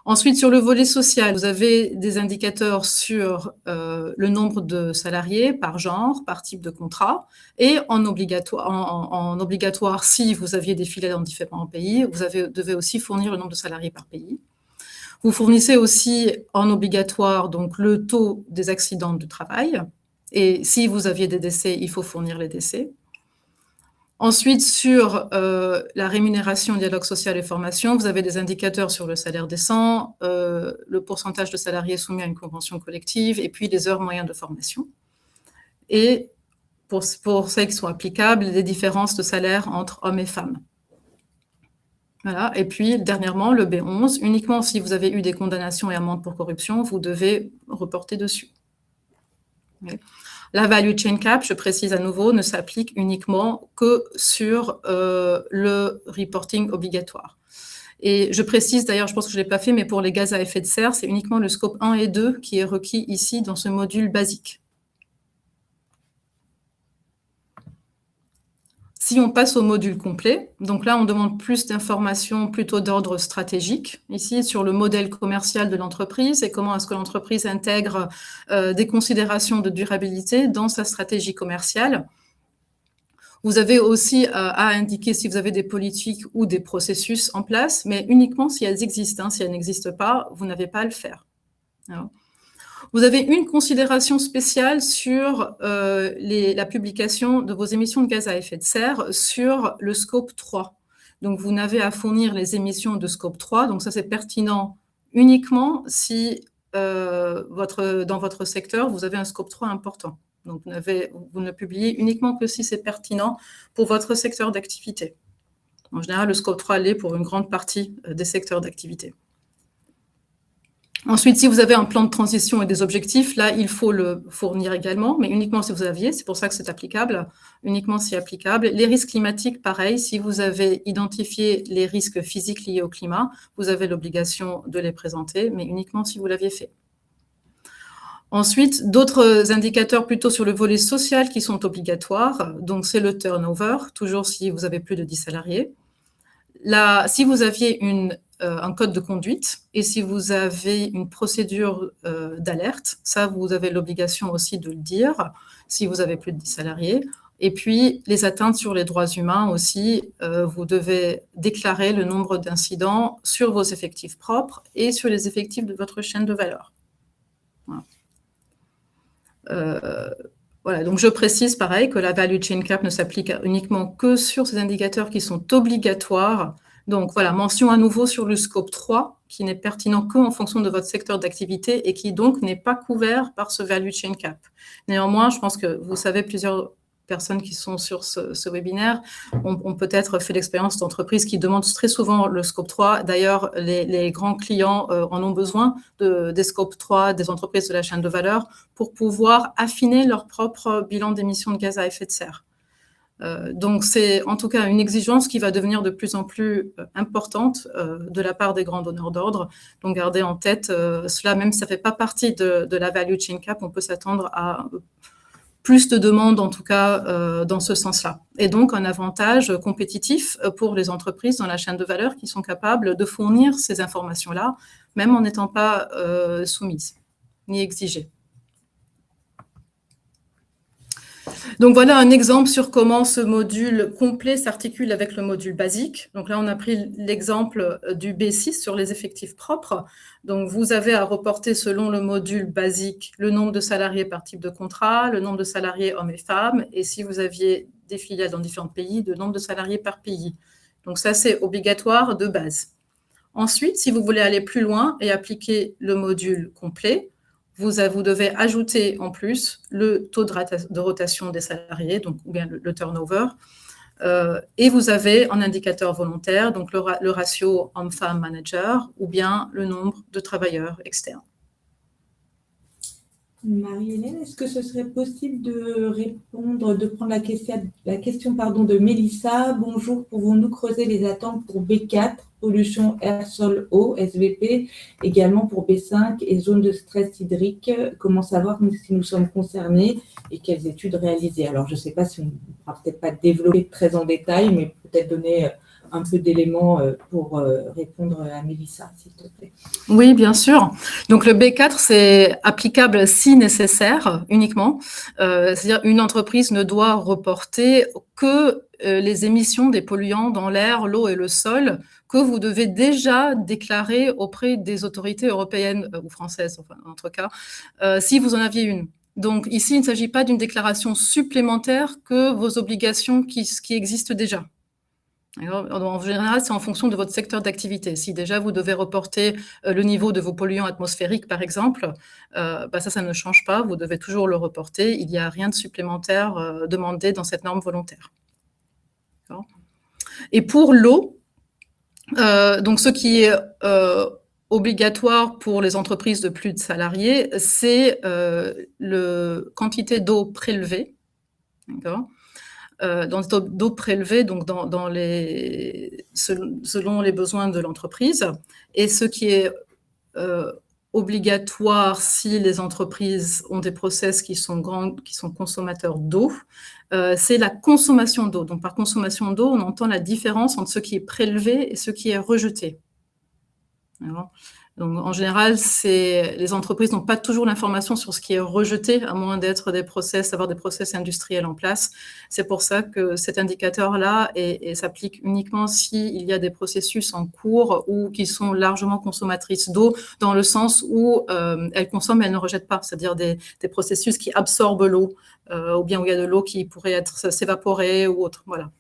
Ensuite, sur le volet social, vous avez des indicateurs sur le nombre de salariés par genre, par type de contrat, et en obligatoire, si vous aviez des filiales dans différents pays, vous devez aussi fournir le nombre de salariés par pays. Vous fournissez aussi en obligatoire donc le taux des accidents du travail, et si vous aviez des décès, il faut fournir les décès. Ensuite, sur la rémunération, dialogue social et formation, vous avez des indicateurs sur le salaire décent, le pourcentage de salariés soumis à une convention collective, et puis les heures moyennes de formation. Et pour celles qui sont applicables, les différences de salaire entre hommes et femmes. Voilà. Et puis, dernièrement, le B11, uniquement si vous avez eu des condamnations et amendes pour corruption, vous devez reporter dessus. Okay. La value chain cap, je précise à nouveau, ne s'applique uniquement que sur le reporting obligatoire. Et je précise, d'ailleurs, je pense que je ne l'ai pas fait, mais pour les gaz à effet de serre, c'est uniquement le scope 1 et 2 qui est requis ici dans ce module basique. Si on passe au module complet, donc là, on demande plus d'informations plutôt d'ordre stratégique, ici sur le modèle commercial de l'entreprise et comment est-ce que l'entreprise intègre des considérations de durabilité dans sa stratégie commerciale. Vous avez aussi à indiquer si vous avez des politiques ou des processus en place, mais uniquement si elles existent. Si elles n'existent pas, vous n'avez pas à le faire. Alors, vous avez une considération spéciale sur la publication de vos émissions de gaz à effet de serre sur le scope 3. Donc, vous n'avez à fournir les émissions de scope 3. Donc, ça, c'est pertinent uniquement si dans votre secteur, vous avez un scope 3 important. Donc, vous ne publiez uniquement que si c'est pertinent pour votre secteur d'activité. En général, le scope 3 l'est pour une grande partie des secteurs d'activité. Ensuite, si vous avez un plan de transition et des objectifs, là, il faut le fournir également, mais uniquement si vous aviez, c'est pour ça que c'est applicable, uniquement si applicable. Les risques climatiques, pareil, si vous avez identifié les risques physiques liés au climat, vous avez l'obligation de les présenter, mais uniquement si vous l'aviez fait. Ensuite, d'autres indicateurs plutôt sur le volet social qui sont obligatoires, donc c'est le turnover, toujours si vous avez plus de 10 salariés. Là, si vous aviez un code de conduite et si vous avez une procédure d'alerte, ça, vous avez l'obligation aussi de le dire si vous avez plus de 10 salariés. Et puis, les atteintes sur les droits humains aussi, vous devez déclarer le nombre d'incidents sur vos effectifs propres et sur les effectifs de votre chaîne de valeur. Voilà. Voilà, donc je précise pareil que la value chain cap ne s'applique uniquement que sur ces indicateurs qui sont obligatoires. Donc voilà, mention à nouveau sur le scope 3 qui n'est pertinent qu'en fonction de votre secteur d'activité et qui donc n'est pas couvert par ce value chain cap. Néanmoins, je pense que vous savez, plusieurs personnes qui sont sur ce webinaire ont peut-être fait l'expérience d'entreprises qui demandent très souvent le scope 3. D'ailleurs, les grands clients en ont besoin des scope 3 des entreprises de la chaîne de valeur pour pouvoir affiner leur propre bilan d'émissions de gaz à effet de serre. Donc, c'est en tout cas une exigence qui va devenir de plus en plus importante de la part des grands donneurs d'ordre. Donc, gardez en tête cela, même si ça ne fait pas partie de la value chain cap, on peut s'attendre à plus de demandes, en tout cas, dans ce sens-là. Et donc, un avantage compétitif pour les entreprises dans la chaîne de valeur qui sont capables de fournir ces informations-là, même en n'étant pas soumises ni exigées. Donc, voilà un exemple sur comment ce module complet s'articule avec le module basique. Donc là, on a pris l'exemple du B6 sur les effectifs propres. Donc, vous avez à reporter selon le module basique le nombre de salariés par type de contrat, le nombre de salariés hommes et femmes, et si vous aviez des filiales dans différents pays, le nombre de salariés par pays. Donc, ça, c'est obligatoire de base. Ensuite, si vous voulez aller plus loin et appliquer le module complet, vous devez ajouter en plus le taux de rotation des salariés, donc, ou bien le turnover, et vous avez un indicateur volontaire, donc le ratio homme-femme manager, ou bien le nombre de travailleurs externes. Marie-Hélène, est-ce que ce serait possible de prendre la question de Mélissa? Bonjour, pouvons-nous creuser les attentes pour B4, pollution air, sol, eau, SVP, également pour B5 et zone de stress hydrique? Comment savoir si nous sommes concernés et quelles études réaliser? Alors, je ne sais pas si on ne pourra peut-être pas développer très en détail, mais peut-être donner un peu d'éléments pour répondre à Mélissa, s'il te plaît. Oui, bien sûr. Donc le B4, c'est applicable si nécessaire uniquement. C'est-à-dire une entreprise ne doit reporter que les émissions des polluants dans l'air, l'eau et le sol que vous devez déjà déclarer auprès des autorités européennes ou françaises, enfin, en tout cas, si vous en aviez une. Donc ici, il ne s'agit pas d'une déclaration supplémentaire que vos obligations qui existent déjà. En général, c'est en fonction de votre secteur d'activité. Si déjà vous devez reporter le niveau de vos polluants atmosphériques, par exemple, ça ne change pas. Vous devez toujours le reporter. Il n'y a rien de supplémentaire demandé dans cette norme volontaire. Et pour l'eau, donc ce qui est obligatoire pour les entreprises de plus de salariés, c'est la quantité d'eau prélevée. D'accord ? Dans d'eau prélevée, donc selon les besoins de l'entreprise. Et ce qui est obligatoire si les entreprises ont des process qui sont consommateurs d'eau, c'est la consommation d'eau. Donc par consommation d'eau, on entend la différence entre ce qui est prélevé et ce qui est rejeté. Alors, donc, en général, les entreprises n'ont pas toujours l'information sur ce qui est rejeté, à moins d'avoir des process industriels en place. C'est pour ça que cet indicateur-là s'applique uniquement s'il y a des processus en cours ou qui sont largement consommatrices d'eau, dans le sens où elles consomment et elles ne rejettent pas, c'est-à-dire des processus qui absorbent l'eau, ou bien où il y a de l'eau qui pourrait s'évaporer ou autre. Voilà.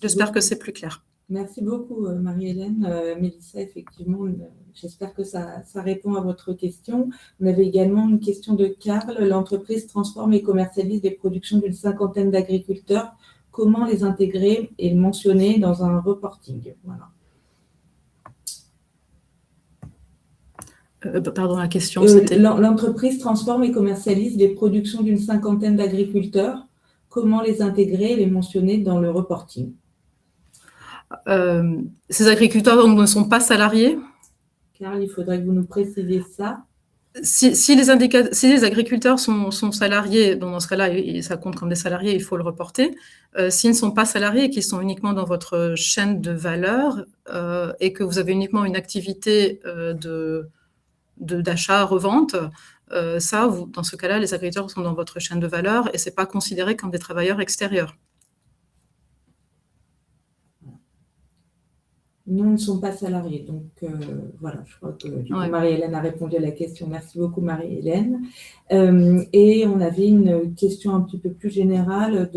J'espère que c'est plus clair. Merci beaucoup, Marie-Hélène. Mélissa, effectivement, j'espère que ça répond à votre question. On avait également une question de Karl. L'entreprise transforme et commercialise les productions d'une 50aine d'agriculteurs. Comment les intégrer et mentionner dans un reporting? Voilà. Pardon, la question, c'était… L'entreprise transforme et commercialise les productions d'une 50aine d'agriculteurs. Comment les intégrer et les mentionner dans le reporting? Ces agriculteurs donc, ne sont pas salariés. Karl, il faudrait que vous nous précisiez ça. Si les agriculteurs sont salariés, donc dans ce cas-là, ça compte comme des salariés, il faut le reporter. S'ils ne sont pas salariés et qu'ils sont uniquement dans votre chaîne de valeur et que vous avez uniquement une activité d'achat, revente, dans ce cas-là, les agriculteurs sont dans votre chaîne de valeur et ce n'est pas considéré comme des travailleurs extérieurs. Non, ne sont pas salariés. Donc, voilà, je crois que Marie-Hélène a répondu à la question. Merci beaucoup, Marie-Hélène. Et on avait une question un petit peu plus générale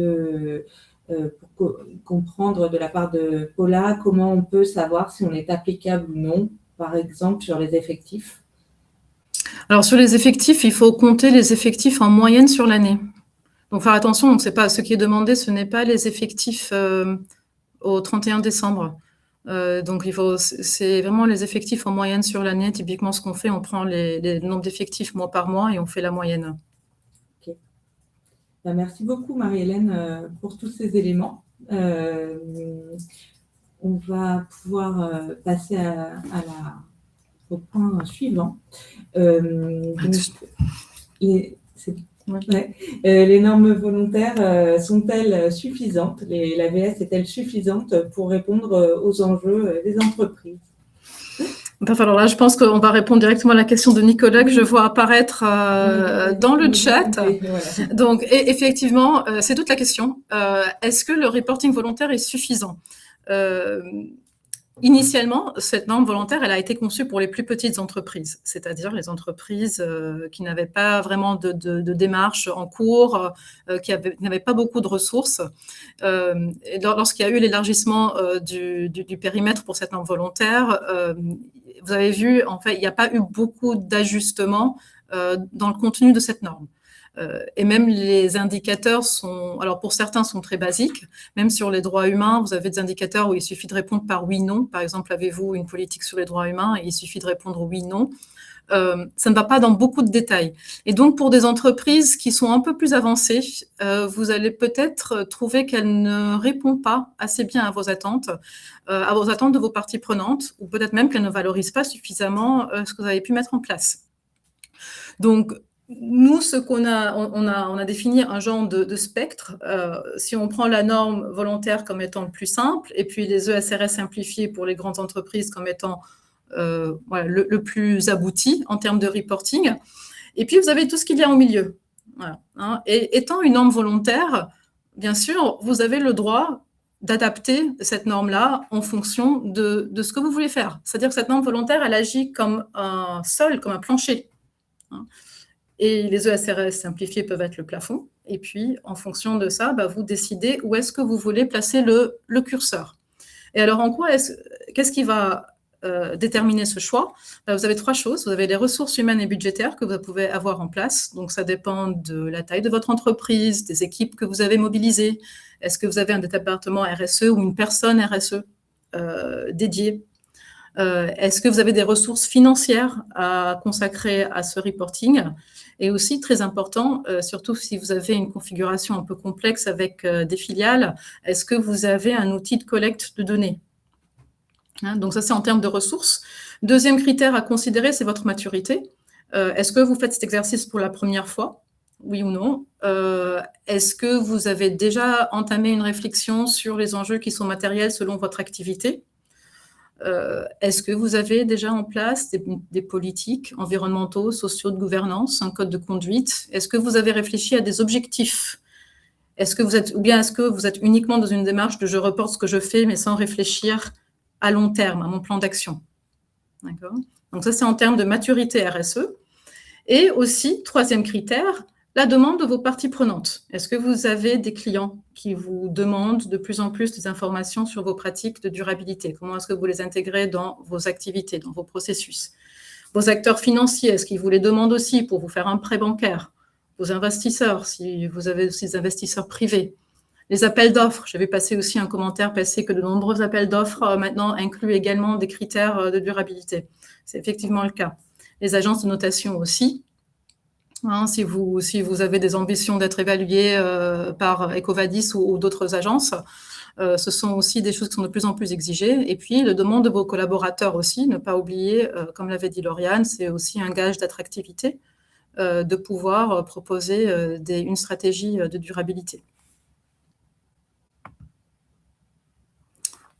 pour comprendre de la part de Paula comment on peut savoir si on est applicable ou non, par exemple, sur les effectifs. Alors, sur les effectifs, il faut compter les effectifs en moyenne sur l'année. Donc, faire attention, donc, c'est pas, ce qui est demandé, ce n'est pas les effectifs au 31 décembre. Donc, c'est vraiment les effectifs en moyenne sur l'année. Typiquement, ce qu'on fait, on prend les nombres d'effectifs mois par mois et on fait la moyenne. Okay. Merci beaucoup, Marie-Hélène, pour tous ces éléments. On va pouvoir passer au point suivant. Les normes volontaires sont-elles suffisantes? L'AVS est-elle suffisante pour répondre aux enjeux des entreprises? Alors là, je pense qu'on va répondre directement à la question de Nicolas que je vois apparaître dans le chat. Voilà. Donc, effectivement, c'est toute la question. Est-ce que le reporting volontaire est suffisant? Initialement, cette norme volontaire, elle a été conçue pour les plus petites entreprises, c'est-à-dire les entreprises qui n'avaient pas vraiment de démarche en cours, qui n'avaient pas beaucoup de ressources. Lorsqu'il y a eu l'élargissement du périmètre pour cette norme volontaire, vous avez vu, en fait, il n'y a pas eu beaucoup d'ajustements dans le contenu de cette norme. Et même les indicateurs alors pour certains sont très basiques, même sur les droits humains, vous avez des indicateurs où il suffit de répondre par oui/non. Par exemple, avez-vous une politique sur les droits humains? Et il suffit de répondre oui/non. Ça ne va pas dans beaucoup de détails. Et donc, pour des entreprises qui sont un peu plus avancées, vous allez peut-être trouver qu'elles ne répondent pas assez bien à vos attentes de vos parties prenantes, ou peut-être même qu'elles ne valorisent pas suffisamment ce que vous avez pu mettre en place. Donc, nous, ce qu'on a, on a défini un genre de spectre. Si on prend la norme volontaire comme étant le plus simple, et puis les ESRS simplifiés pour les grandes entreprises comme étant voilà, le plus abouti en termes de reporting. Et puis, vous avez tout ce qu'il y a au milieu. Voilà, hein. Et étant une norme volontaire, bien sûr, vous avez le droit d'adapter cette norme-là en fonction de ce que vous voulez faire. C'est-à-dire que cette norme volontaire, elle agit comme un sol, comme un plancher. Hein. Et les ESRS simplifiés peuvent être le plafond. Et puis, en fonction de ça, bah, vous décidez où est-ce que vous voulez placer le curseur. Et alors, en quoi qu'est-ce qui va déterminer ce choix? Bah, vous avez 3 choses. Vous avez les ressources humaines et budgétaires que vous pouvez avoir en place. Donc, ça dépend de la taille de votre entreprise, des équipes que vous avez mobilisées. Est-ce que vous avez un département RSE ou une personne RSE dédiée? Est-ce que vous avez des ressources financières à consacrer à ce reporting? Et aussi, très important, surtout si vous avez une configuration un peu complexe avec des filiales, est-ce que vous avez un outil de collecte de données? Hein, donc ça, c'est en termes de ressources. Deuxième critère à considérer, c'est votre maturité. Est-ce que vous faites cet exercice pour la première fois? Oui ou non? Est-ce que vous avez déjà entamé une réflexion sur les enjeux qui sont matériels selon votre activité? Est-ce que vous avez déjà en place des politiques environnementaux, sociaux, de gouvernance, un code de conduite? Est-ce que vous avez réfléchi à des objectifs? Est-ce que vous êtes uniquement dans une démarche de je reporte ce que je fais, mais sans réfléchir à long terme, à mon plan d'action? D'accord? Donc ça, c'est en termes de maturité RSE. Et aussi, troisième critère, la demande de vos parties prenantes. Est-ce que vous avez des clients qui vous demandent de plus en plus des informations sur vos pratiques de durabilité? Comment est-ce que vous les intégrez dans vos activités, dans vos processus? Vos acteurs financiers, est-ce qu'ils vous les demandent aussi pour vous faire un prêt bancaire? Vos investisseurs, si vous avez aussi des investisseurs privés. Les appels d'offres, j'avais passé aussi un commentaire passé que de nombreux appels d'offres maintenant incluent également des critères de durabilité. C'est effectivement le cas. Les agences de notation aussi. Hein, si vous avez des ambitions d'être évalué par EcoVadis ou d'autres agences, ce sont aussi des choses qui sont de plus en plus exigées. Et puis, la demande de vos collaborateurs aussi, ne pas oublier, comme l'avait dit Lauriane, c'est aussi un gage d'attractivité de pouvoir proposer une stratégie de durabilité.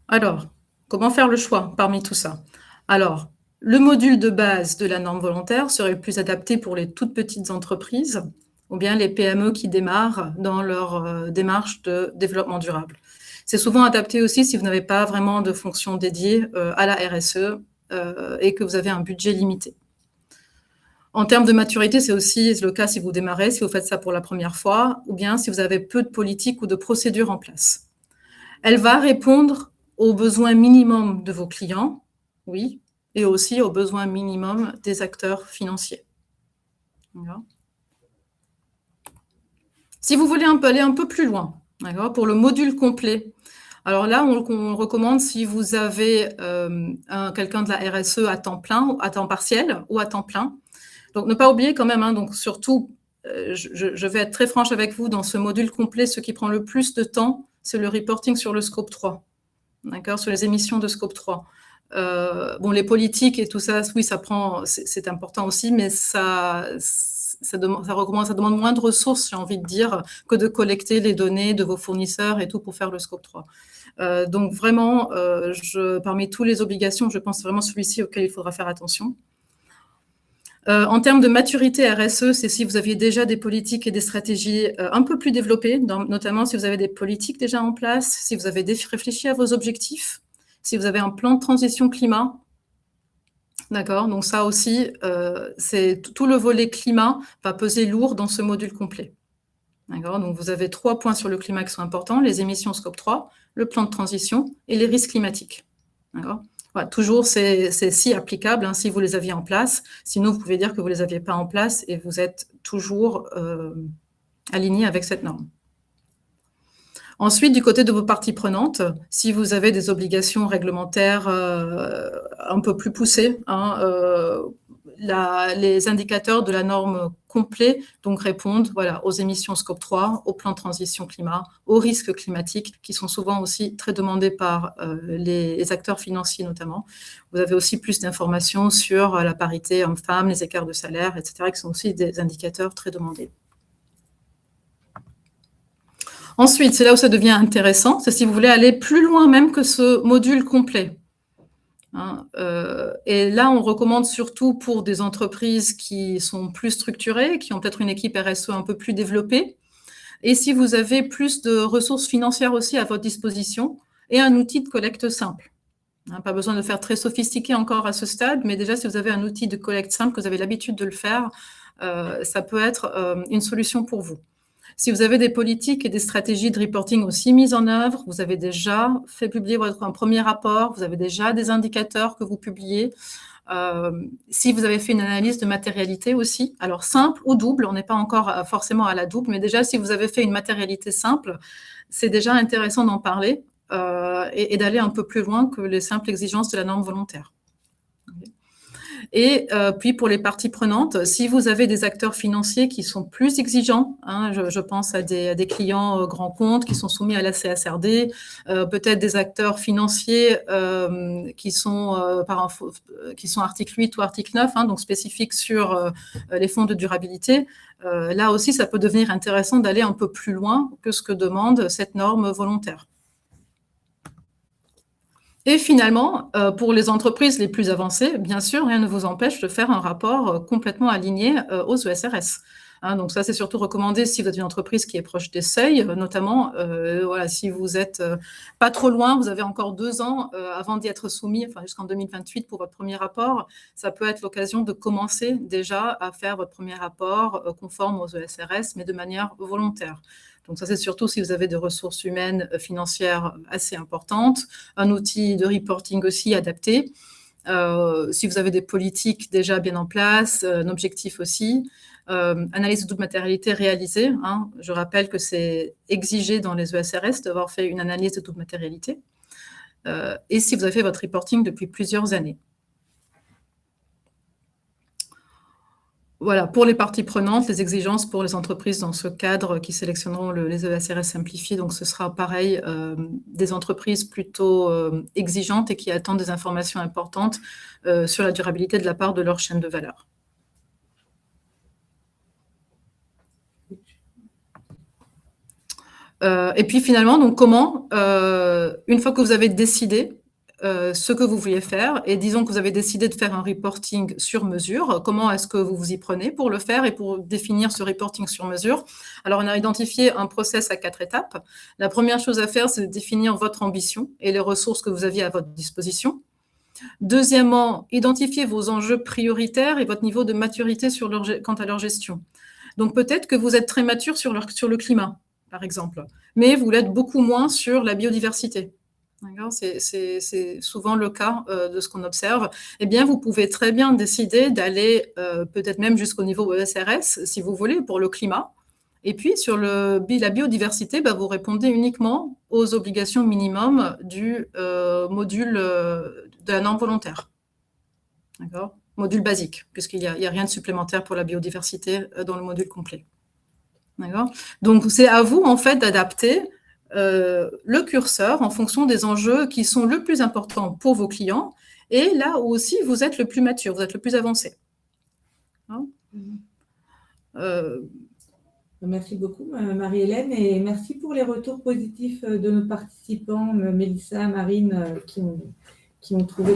Alors, comment faire le choix parmi tout ça? Alors, le module de base de la norme volontaire serait le plus adapté pour les toutes petites entreprises ou bien les PME qui démarrent dans leur démarche de développement durable. C'est souvent adapté aussi si vous n'avez pas vraiment de fonction dédiée à la RSE et que vous avez un budget limité. En termes de maturité, c'est aussi le cas si vous démarrez, si vous faites ça pour la première fois, ou bien si vous avez peu de politique ou de procédures en place. Elle va répondre aux besoins minimums de vos clients, oui, et aussi aux besoins minimums des acteurs financiers. Voilà. Si vous voulez aller un peu plus loin, pour le module complet, alors là, on recommande si vous avez quelqu'un de la RSE à temps plein, à temps partiel ou à temps plein. Donc, ne pas oublier quand même, hein, donc surtout, je vais être très franche avec vous, dans ce module complet, ce qui prend le plus de temps, c'est le reporting sur le scope 3, d'accord, sur les émissions de scope 3. Bon, les politiques et tout ça, oui, ça prend, c'est important aussi, mais ça demande moins de ressources, j'ai envie de dire, que de collecter les données de vos fournisseurs et tout pour faire le scope 3. Donc vraiment, parmi toutes les obligations, je pense vraiment celui-ci auquel il faudra faire attention. En termes de maturité RSE, c'est si vous aviez déjà des politiques et des stratégies un peu plus développées, notamment si vous avez des politiques déjà en place, si vous avez réfléchi à vos objectifs, si vous avez un plan de transition climat. D'accord, donc ça aussi, c'est tout le volet climat va peser lourd dans ce module complet. D'accord, donc vous avez 3 points sur le climat qui sont importants, les émissions scope 3, le plan de transition et les risques climatiques. D'accord. Voilà, toujours, c'est si applicable, hein, si vous les aviez en place. Sinon, vous pouvez dire que vous ne les aviez pas en place et vous êtes toujours aligné avec cette norme. Ensuite, du côté de vos parties prenantes, si vous avez des obligations réglementaires un peu plus poussées, hein, les indicateurs de la norme complet donc répondent aux émissions Scope 3, au plan de transition climat, aux risques climatiques qui sont souvent aussi très demandés par les acteurs financiers notamment. Vous avez aussi plus d'informations sur la parité hommes-femmes, les écarts de salaire, etc., qui sont aussi des indicateurs très demandés. Ensuite, c'est là où ça devient intéressant, c'est si vous voulez aller plus loin même que ce module complet. Et là, on recommande surtout pour des entreprises qui sont plus structurées, qui ont peut-être une équipe RSE un peu plus développée, et si vous avez plus de ressources financières aussi à votre disposition, et un outil de collecte simple. Pas besoin de faire très sophistiqué encore à ce stade, mais déjà, si vous avez un outil de collecte simple, que vous avez l'habitude de le faire, ça peut être une solution pour vous. Si vous avez des politiques et des stratégies de reporting aussi mises en œuvre, vous avez déjà fait publier un premier rapport, vous avez déjà des indicateurs que vous publiez. Si vous avez fait une analyse de matérialité aussi, alors simple ou double, on n'est pas encore forcément à la double, mais déjà si vous avez fait une matérialité simple, c'est déjà intéressant d'en parler et d'aller un peu plus loin que les simples exigences de la norme volontaire. Et puis, pour les parties prenantes, si vous avez des acteurs financiers qui sont plus exigeants, je pense à des clients grands comptes qui sont soumis à la CSRD, peut-être des acteurs financiers qui sont article 8 ou article 9, donc spécifiques sur les fonds de durabilité, là aussi, ça peut devenir intéressant d'aller un peu plus loin que ce que demande cette norme volontaire. Et finalement, pour les entreprises les plus avancées, bien sûr, rien ne vous empêche de faire un rapport complètement aligné aux ESRS. Donc ça, c'est surtout recommandé si vous êtes une entreprise qui est proche des seuils, notamment si vous êtes pas trop loin, vous avez encore 2 ans avant d'y être soumis, jusqu'en 2028 pour votre premier rapport, ça peut être l'occasion de commencer déjà à faire votre premier rapport conforme aux ESRS, mais de manière volontaire. Donc ça, c'est surtout si vous avez des ressources humaines, financières assez importantes, un outil de reporting aussi adapté, si vous avez des politiques déjà bien en place, un objectif aussi, analyse de toute matérialité réalisée. Je rappelle que c'est exigé dans les ESRS d'avoir fait une analyse de toute matérialité. Et si vous avez fait votre reporting depuis plusieurs années. Voilà, pour les parties prenantes, les exigences pour les entreprises dans ce cadre qui sélectionneront les ESRS simplifiés, donc ce sera pareil, des entreprises plutôt exigeantes et qui attendent des informations importantes sur la durabilité de la part de leur chaîne de valeur. Et puis finalement, donc comment, une fois que vous avez décidé ce que vous vouliez faire, et disons que vous avez décidé de faire un reporting sur mesure, comment est-ce que vous vous y prenez pour le faire et pour définir ce reporting sur mesure? Alors, on a identifié un process à 4 étapes. La première chose à faire, c'est de définir votre ambition et les ressources que vous aviez à votre disposition. Deuxièmement, identifier vos enjeux prioritaires et votre niveau de maturité quant à leur gestion. Donc, peut-être que vous êtes très mature sur le climat, par exemple, mais vous l'êtes beaucoup moins sur la biodiversité. C'est souvent le cas de ce qu'on observe. Eh bien, vous pouvez très bien décider d'aller peut-être même jusqu'au niveau ESRS, si vous voulez, pour le climat. Et puis, sur la biodiversité, vous répondez uniquement aux obligations minimum du module de la norme volontaire. D'accord ? Module basique, puisqu'il n'y a rien de supplémentaire pour la biodiversité dans le module complet. D'accord ? Donc, c'est à vous, en fait, d'adapter le curseur en fonction des enjeux qui sont le plus importants pour vos clients et là où aussi vous êtes le plus mature, vous êtes le plus avancé. Merci beaucoup Marie-Hélène et merci pour les retours positifs de nos participants, Mélissa, Marine, qui ont trouvé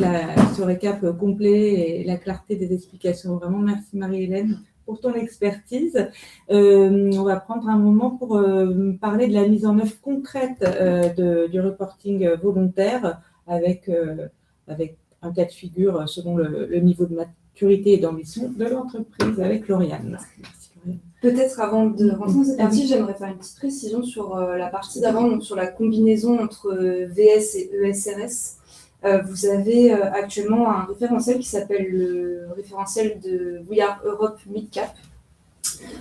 ce récap complet et la clarté des explications. Vraiment, merci Marie-Hélène pour ton expertise. On va prendre un moment pour parler de la mise en œuvre concrète du reporting volontaire avec un cas de figure selon le niveau de maturité et d'ambition de l'entreprise avec Lauriane. Merci, Lauriane. Peut-être avant de rentrer dans cette partie, j'aimerais faire une petite précision sur la partie d'avant, donc sur la combinaison entre VS et ESRS. Vous avez actuellement un référentiel qui s'appelle le référentiel de We Are Europe Midcap.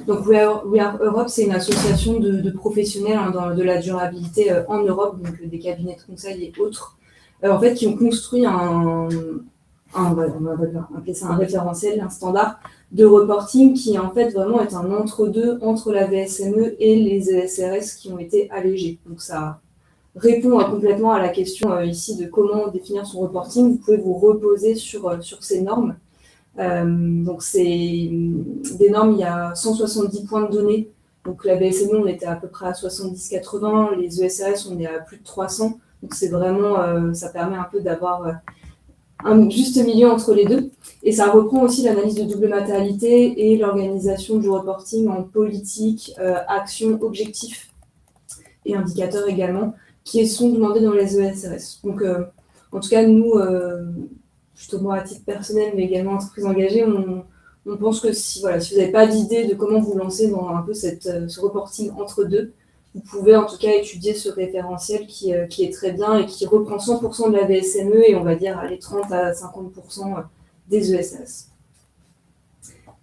Donc We Are Europe, c'est une association de professionnels de la durabilité en Europe, donc des cabinets de conseil et autres, en fait, qui ont construit un on va appeler ça un référentiel, un standard de reporting qui en fait vraiment est un entre-deux entre la VSME et les ESRS qui ont été allégés. Donc ça répond complètement à la question ici de comment définir son reporting. Vous pouvez vous reposer sur ces normes. Donc c'est des normes, il y a 170 points de données. Donc la VSME, on était à peu près à 70-80, les ESRS, on est à plus de 300. Donc c'est vraiment, ça permet un peu d'avoir un juste milieu entre les deux. Et ça reprend aussi l'analyse de double matérialité et l'organisation du reporting en politique, action, objectifs et indicateurs également, qui sont demandés dans les ESRS. Donc en tout cas, nous, plutôt moi à titre personnel, mais également entreprise engagée, on pense que si vous n'avez pas d'idée de comment vous lancer dans un peu ce reporting entre deux, vous pouvez en tout cas étudier ce référentiel qui est très bien et qui reprend 100% de la VSME et on va dire les 30 à 50% des ESRS.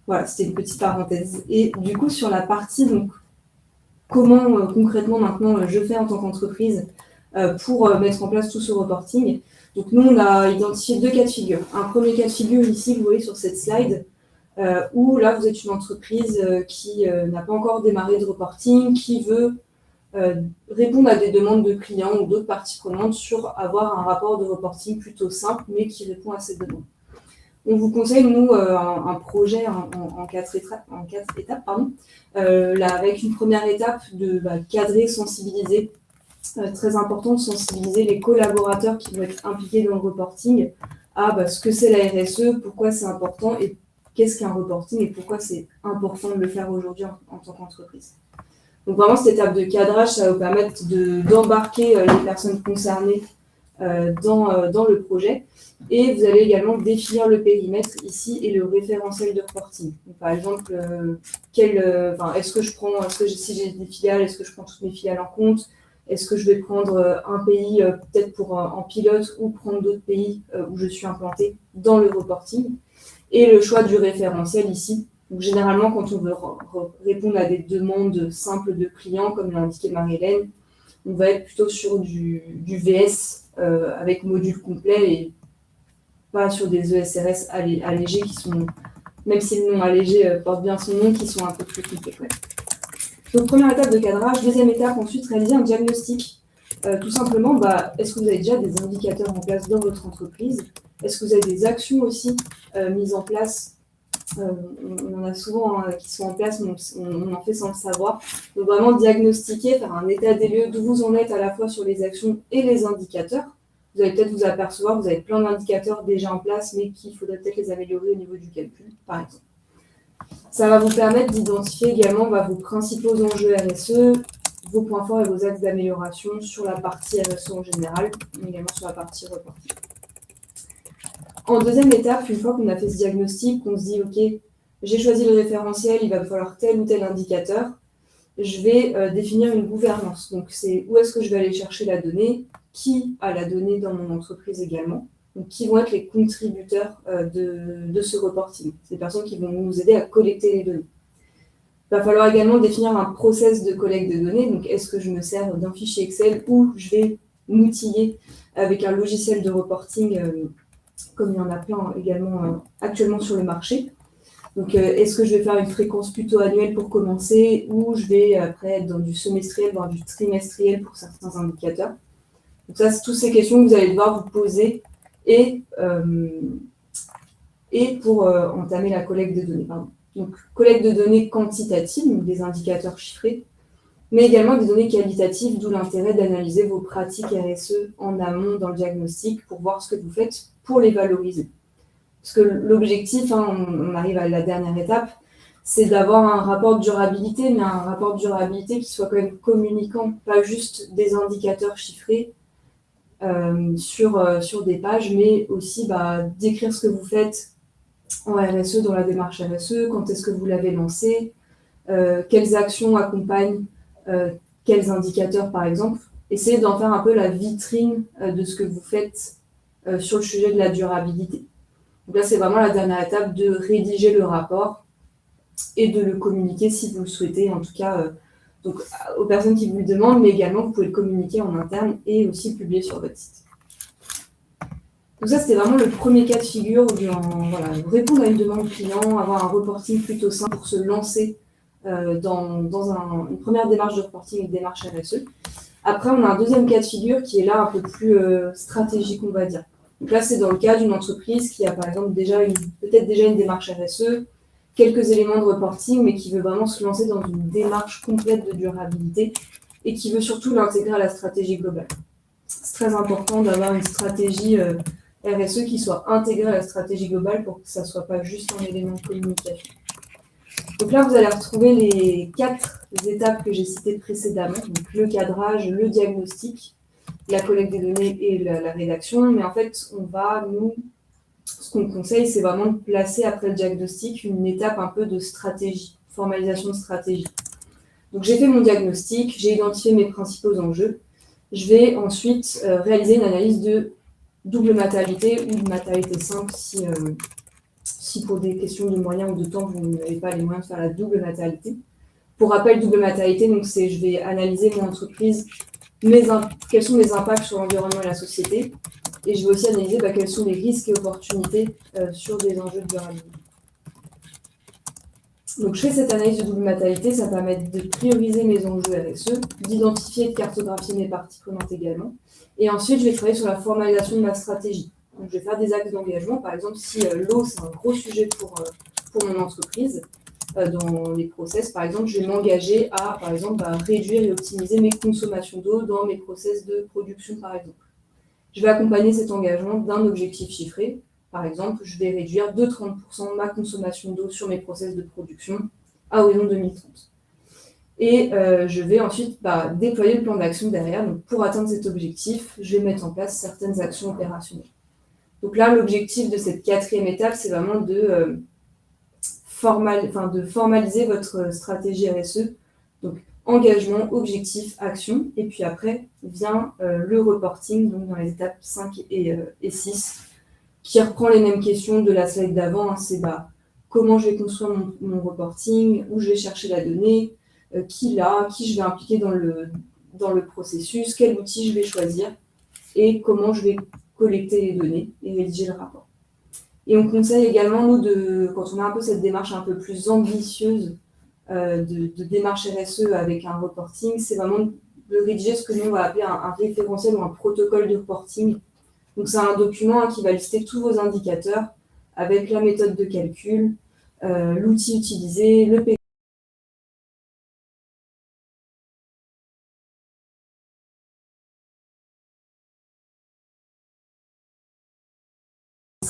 Voilà, c'était une petite parenthèse. Et du coup, sur la partie, donc, comment concrètement maintenant je fais en tant qu'entreprise pour mettre en place tout ce reporting. Donc nous, on a identifié 2 cas de figure. Un premier cas de figure ici, vous voyez sur cette slide, où là, vous êtes une entreprise qui n'a pas encore démarré de reporting, qui veut répondre à des demandes de clients ou d'autres parties prenantes sur avoir un rapport de reporting plutôt simple, mais qui répond à ces demandes. On vous conseille, nous, un projet en 4 étapes, avec une première étape de cadrer, sensibiliser. Très important de sensibiliser les collaborateurs qui vont être impliqués dans le reporting à ce que c'est la RSE, pourquoi c'est important et qu'est-ce qu'un reporting et pourquoi c'est important de le faire aujourd'hui en tant qu'entreprise. Donc vraiment, cette étape de cadrage, ça va vous permettre d'embarquer les personnes concernées dans le projet. Et vous allez également définir le périmètre ici et le référentiel de reporting. Donc, par exemple, si j'ai des filiales, est-ce que je prends toutes mes filiales en compte? Est-ce que je vais prendre un pays peut-être en pilote ou prendre d'autres pays où je suis implantée dans le reporting? Et le choix du référentiel ici. Donc, généralement, quand on veut répondre à des demandes simples de clients, comme l'a indiqué Marie-Hélène, on va être plutôt sur du VS avec module complet et pas sur des ESRS allégés qui sont, même si le nom allégé porte bien son nom, qui sont un peu plus complets. Ouais. Donc, première étape de cadrage. Deuxième étape, ensuite, réaliser un diagnostic. Tout simplement, est-ce que vous avez déjà des indicateurs en place dans votre entreprise? Est-ce que vous avez des actions aussi mises en place? On en a souvent qui sont en place, mais on en fait sans le savoir. Donc, vraiment diagnostiquer, faire un état des lieux d'où vous en êtes à la fois sur les actions et les indicateurs. Vous allez peut-être vous apercevoir que vous avez plein d'indicateurs déjà en place, mais qu'il faudrait peut-être les améliorer au niveau du calcul, par exemple. Ça va vous permettre d'identifier également vos principaux enjeux RSE, vos points forts et vos axes d'amélioration sur la partie RSE en général, mais également sur la partie reporting. En deuxième étape, une fois qu'on a fait ce diagnostic, on se dit « Ok, j'ai choisi le référentiel, il va me falloir tel ou tel indicateur. Je vais définir une gouvernance. » Donc, c'est où est-ce que je vais aller chercher la donnée, qui a la donnée dans mon entreprise également. Donc, qui vont être les contributeurs de ce reporting. C'est les personnes qui vont nous aider à collecter les données. Il va falloir également définir un process de collecte de données. Donc, est-ce que je me sers d'un fichier Excel ou je vais m'outiller avec un logiciel de reporting, comme il y en a plein également actuellement sur le marché. Donc, est-ce que je vais faire une fréquence plutôt annuelle pour commencer ou je vais après être dans du semestriel, voire du trimestriel pour certains indicateurs. Donc, ça, c'est toutes ces questions que vous allez devoir vous poser et pour entamer la collecte de données. Donc, collecte de données quantitatives, donc des indicateurs chiffrés, mais également des données qualitatives, d'où l'intérêt d'analyser vos pratiques RSE en amont dans le diagnostic pour voir ce que vous faites pour les valoriser. Parce que l'objectif, on arrive à la dernière étape, c'est d'avoir un rapport de durabilité, mais un rapport de durabilité qui soit quand même communicant, pas juste des indicateurs chiffrés, sur des pages, mais aussi décrire ce que vous faites en RSE, dans la démarche RSE, quand est-ce que vous l'avez lancé, quelles actions accompagnent quels indicateurs par exemple. Essayez d'en faire un peu la vitrine de ce que vous faites sur le sujet de la durabilité. Donc là, c'est vraiment la dernière étape de rédiger le rapport et de le communiquer si vous le souhaitez, en tout cas donc, aux personnes qui vous le demandent, mais également vous pouvez le communiquer en interne et aussi le publier sur votre site. Donc ça, c'était vraiment le premier cas de figure où voilà, répondre à une demande client, avoir un reporting plutôt simple pour se lancer dans une première démarche de reporting, une démarche RSE. Après, on a un deuxième cas de figure qui est là un peu plus stratégique, on va dire. Donc là, c'est dans le cas d'une entreprise qui a par exemple peut-être déjà une démarche RSE, quelques éléments de reporting, mais qui veut vraiment se lancer dans une démarche complète de durabilité et qui veut surtout l'intégrer à la stratégie globale. C'est très important d'avoir une stratégie RSE qui soit intégrée à la stratégie globale pour que ça ne soit pas juste un élément de communication. Donc là, vous allez retrouver les 4 étapes que j'ai citées précédemment, donc le cadrage, le diagnostic, la collecte des données et la rédaction. Mais en fait, ce qu'on conseille, c'est vraiment de placer après le diagnostic une étape un peu de stratégie, formalisation de stratégie. Donc j'ai fait mon diagnostic, j'ai identifié mes principaux enjeux. Je vais ensuite réaliser une analyse de double matérialité ou de matérialité simple si pour des questions de moyens ou de temps, vous n'avez pas les moyens de faire la double matérialité. Pour rappel, double matérialité, donc je vais analyser mon entreprise, quels sont les impacts sur l'environnement et la société, et je vais aussi analyser quels sont les risques et opportunités sur des enjeux de durabilité. Donc je fais cette analyse de double matérialité, ça permet de prioriser mes enjeux RSE, d'identifier et de cartographier mes parties prenantes également, et ensuite je vais travailler sur la formalisation de ma stratégie. Donc, je vais faire des axes d'engagement. Par exemple, si l'eau, c'est un gros sujet pour mon entreprise, dans les process, par exemple, je vais m'engager à, par exemple, réduire et optimiser mes consommations d'eau dans mes process de production, par exemple. Je vais accompagner cet engagement d'un objectif chiffré. Par exemple, je vais réduire de 30% ma consommation d'eau sur mes process de production à horizon 2030. Et je vais ensuite déployer le plan d'action derrière. Donc, pour atteindre cet objectif, je vais mettre en place certaines actions opérationnelles. Donc là, l'objectif de cette 4e étape, c'est vraiment de formaliser votre stratégie RSE. Donc, engagement, objectif, action. Et puis après, vient le reporting, donc dans les étapes 5 et 6, qui reprend les mêmes questions de la slide d'avant. C'est comment je vais construire mon reporting, où je vais chercher la donnée, qui je vais impliquer dans le processus, quel outil je vais choisir et comment je vais collecter les données et rédiger le rapport. Et on conseille également, nous, quand on a un peu cette démarche un peu plus ambitieuse de démarche RSE avec un reporting, c'est vraiment de rédiger ce que nous on va appeler un référentiel ou un protocole de reporting. Donc c'est un document qui va lister tous vos indicateurs avec la méthode de calcul, l'outil utilisé, le PV.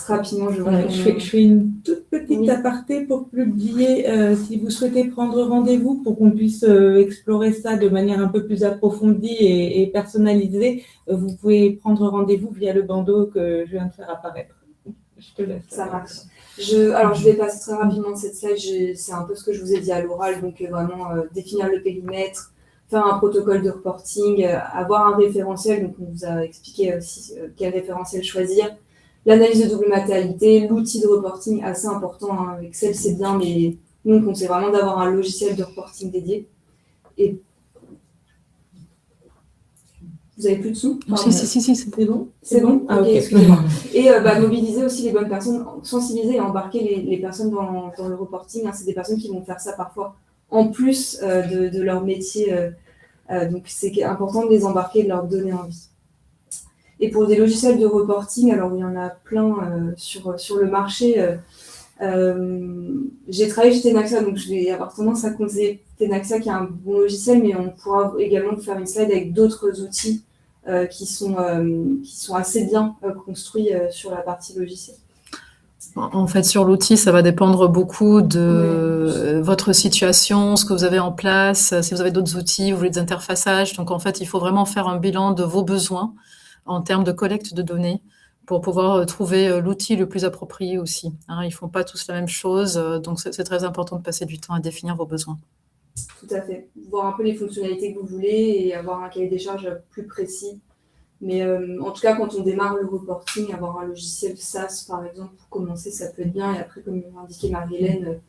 Rapidement, je fais une toute petite aparté pour publier, si vous souhaitez prendre rendez-vous pour qu'on puisse explorer ça de manière un peu plus approfondie et personnalisée, vous pouvez prendre rendez-vous via le bandeau que je viens de faire apparaître. Je te laisse. Ça marche. Alors, je vais passer très rapidement de cette slide. C'est un peu ce que je vous ai dit à l'oral, donc vraiment définir le périmètre, faire un protocole de reporting, avoir un référentiel, donc on vous a expliqué aussi quel référentiel choisir. L'analyse de double matérialité, l'outil de reporting assez important, Excel c'est bien, mais nous on conseille vraiment d'avoir un logiciel de reporting dédié. Et vous avez plus de son? Si, c'est bon. C'est bon. Ah, ok, okay. Excusez-moi. Et mobiliser aussi les bonnes personnes, sensibiliser et embarquer les personnes dans le reporting. C'est des personnes qui vont faire ça parfois en plus de leur métier. Donc c'est important de les embarquer et de leur donner envie. Et pour des logiciels de reporting, alors il y en a plein sur le marché. J'ai travaillé chez Tenaxa, donc je vais avoir tendance à conseiller Tenaxa qui est un bon logiciel, mais on pourra également faire une slide avec d'autres outils qui sont assez bien construits sur la partie logicielle. En fait, sur l'outil, ça va dépendre beaucoup de votre situation, ce que vous avez en place, si vous avez d'autres outils, vous voulez des interfaçages. Donc, en fait, il faut vraiment faire un bilan de vos besoins en termes de collecte de données pour pouvoir trouver l'outil le plus approprié aussi. Ils ne font pas tous la même chose, donc c'est très important de passer du temps à définir vos besoins. Tout à fait. Voir un peu les fonctionnalités que vous voulez et avoir un cahier des charges plus précis. Mais en tout cas, quand on démarre le reporting, avoir un logiciel SaaS, par exemple, pour commencer, ça peut être bien. Et après, comme indiqué Marie-Hélène,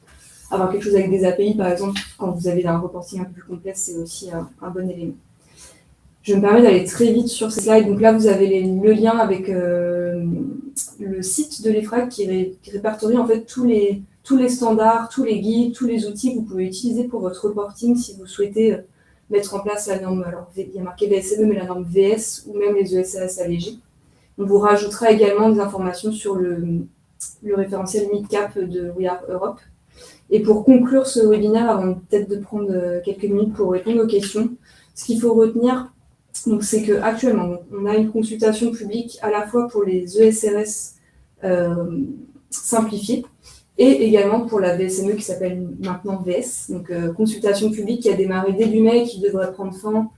avoir quelque chose avec des API, par exemple, quand vous avez un reporting un peu plus complexe, c'est aussi un bon élément. Je me permets d'aller très vite sur ces slides. Donc là, vous avez le lien avec le site de l'EFRAG qui répertorie en fait tous les standards, tous les guides, tous les outils que vous pouvez utiliser pour votre reporting si vous souhaitez mettre en place la norme, alors il y a marqué VSME, mais la norme VS ou même les ESRS allégés. On vous rajoutera également des informations sur le référentiel Midcap de We Are Europe. Et pour conclure ce webinaire, avant peut-être de prendre quelques minutes pour répondre aux questions, ce qu'il faut retenir, c'est qu'actuellement, on a une consultation publique à la fois pour les ESRS simplifiés et également pour la VSME qui s'appelle maintenant VS. Donc, consultation publique qui a démarré début mai et qui devrait prendre fin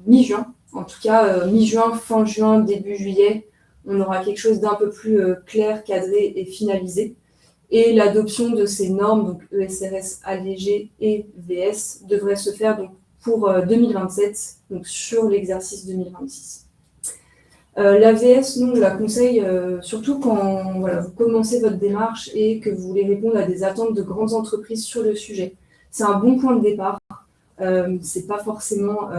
mi-juin. En tout cas, mi-juin, fin juin, début juillet, on aura quelque chose d'un peu plus clair, cadré et finalisé. Et l'adoption de ces normes, donc ESRS allégé et VS, devrait se faire donc, pour 2027, donc sur l'exercice 2026. La VS, nous, on la conseille surtout quand vous commencez votre démarche et que vous voulez répondre à des attentes de grandes entreprises sur le sujet. C'est un bon point de départ. C'est pas forcément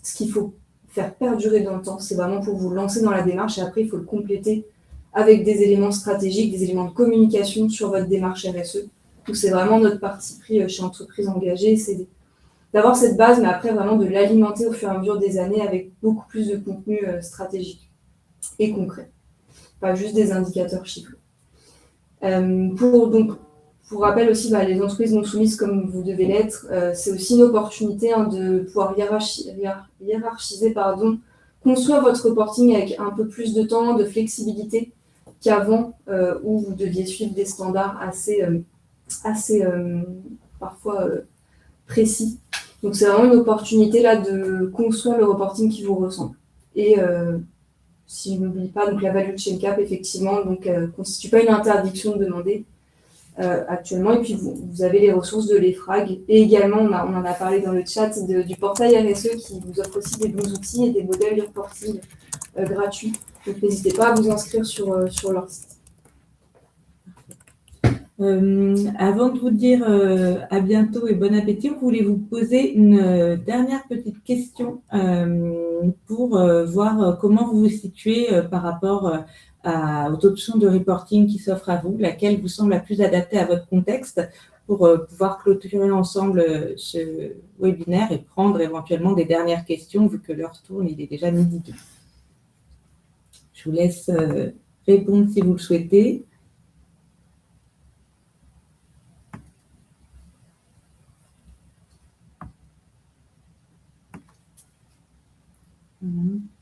ce qu'il faut faire perdurer dans le temps. C'est vraiment pour vous lancer dans la démarche et après, il faut le compléter avec des éléments stratégiques, des éléments de communication sur votre démarche RSE. Donc, c'est vraiment notre parti pris chez Entreprises Engagées, c'est d'avoir cette base, mais après, vraiment de l'alimenter au fur et à mesure des années avec beaucoup plus de contenu stratégique et concret. Pas juste des indicateurs chiffrés. Pour rappel aussi, les entreprises non soumises comme vous devez l'être, c'est aussi une opportunité de pouvoir hiérarchiser, construire votre reporting avec un peu plus de temps, de flexibilité qu'avant, où vous deviez suivre des standards assez parfois précis. Donc c'est vraiment une opportunité là de construire le reporting qui vous ressemble. Et si je n'oublie pas, donc la value chain cap, effectivement, constitue pas une interdiction de demander actuellement. Et puis vous avez les ressources de l'EFRAG. Et également, on en a parlé dans le chat du portail RSE qui vous offre aussi des bons outils et des modèles de reporting gratuits. Donc n'hésitez pas à vous inscrire sur leur site. Avant de vous dire à bientôt et bon appétit, on voulait vous poser une dernière petite question pour voir comment vous vous situez par rapport aux options de reporting qui s'offrent à vous, laquelle vous semble la plus adaptée à votre contexte pour pouvoir clôturer ensemble ce webinaire et prendre éventuellement des dernières questions vu que l'heure tourne, il est déjà midi 2. Je vous laisse répondre si vous le souhaitez.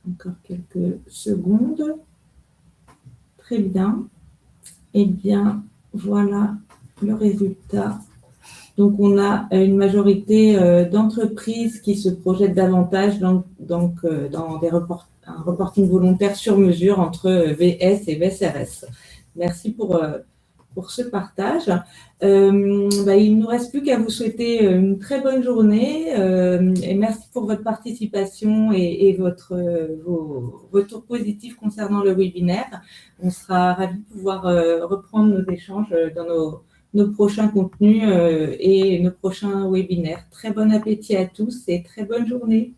Encore quelques secondes. Très bien. Eh bien, voilà le résultat. Donc, on a une majorité d'entreprises qui se projettent davantage dans un reporting volontaire sur mesure entre VS et VSRS. Merci pour ce partage. Il ne nous reste plus qu'à vous souhaiter une très bonne journée et merci pour votre participation et vos retours positifs concernant le webinaire. On sera ravis de pouvoir reprendre nos échanges dans nos prochains contenus et nos prochains webinaires. Très bon appétit à tous et très bonne journée.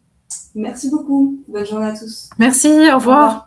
Merci beaucoup. Bonne journée à tous. Merci, au revoir.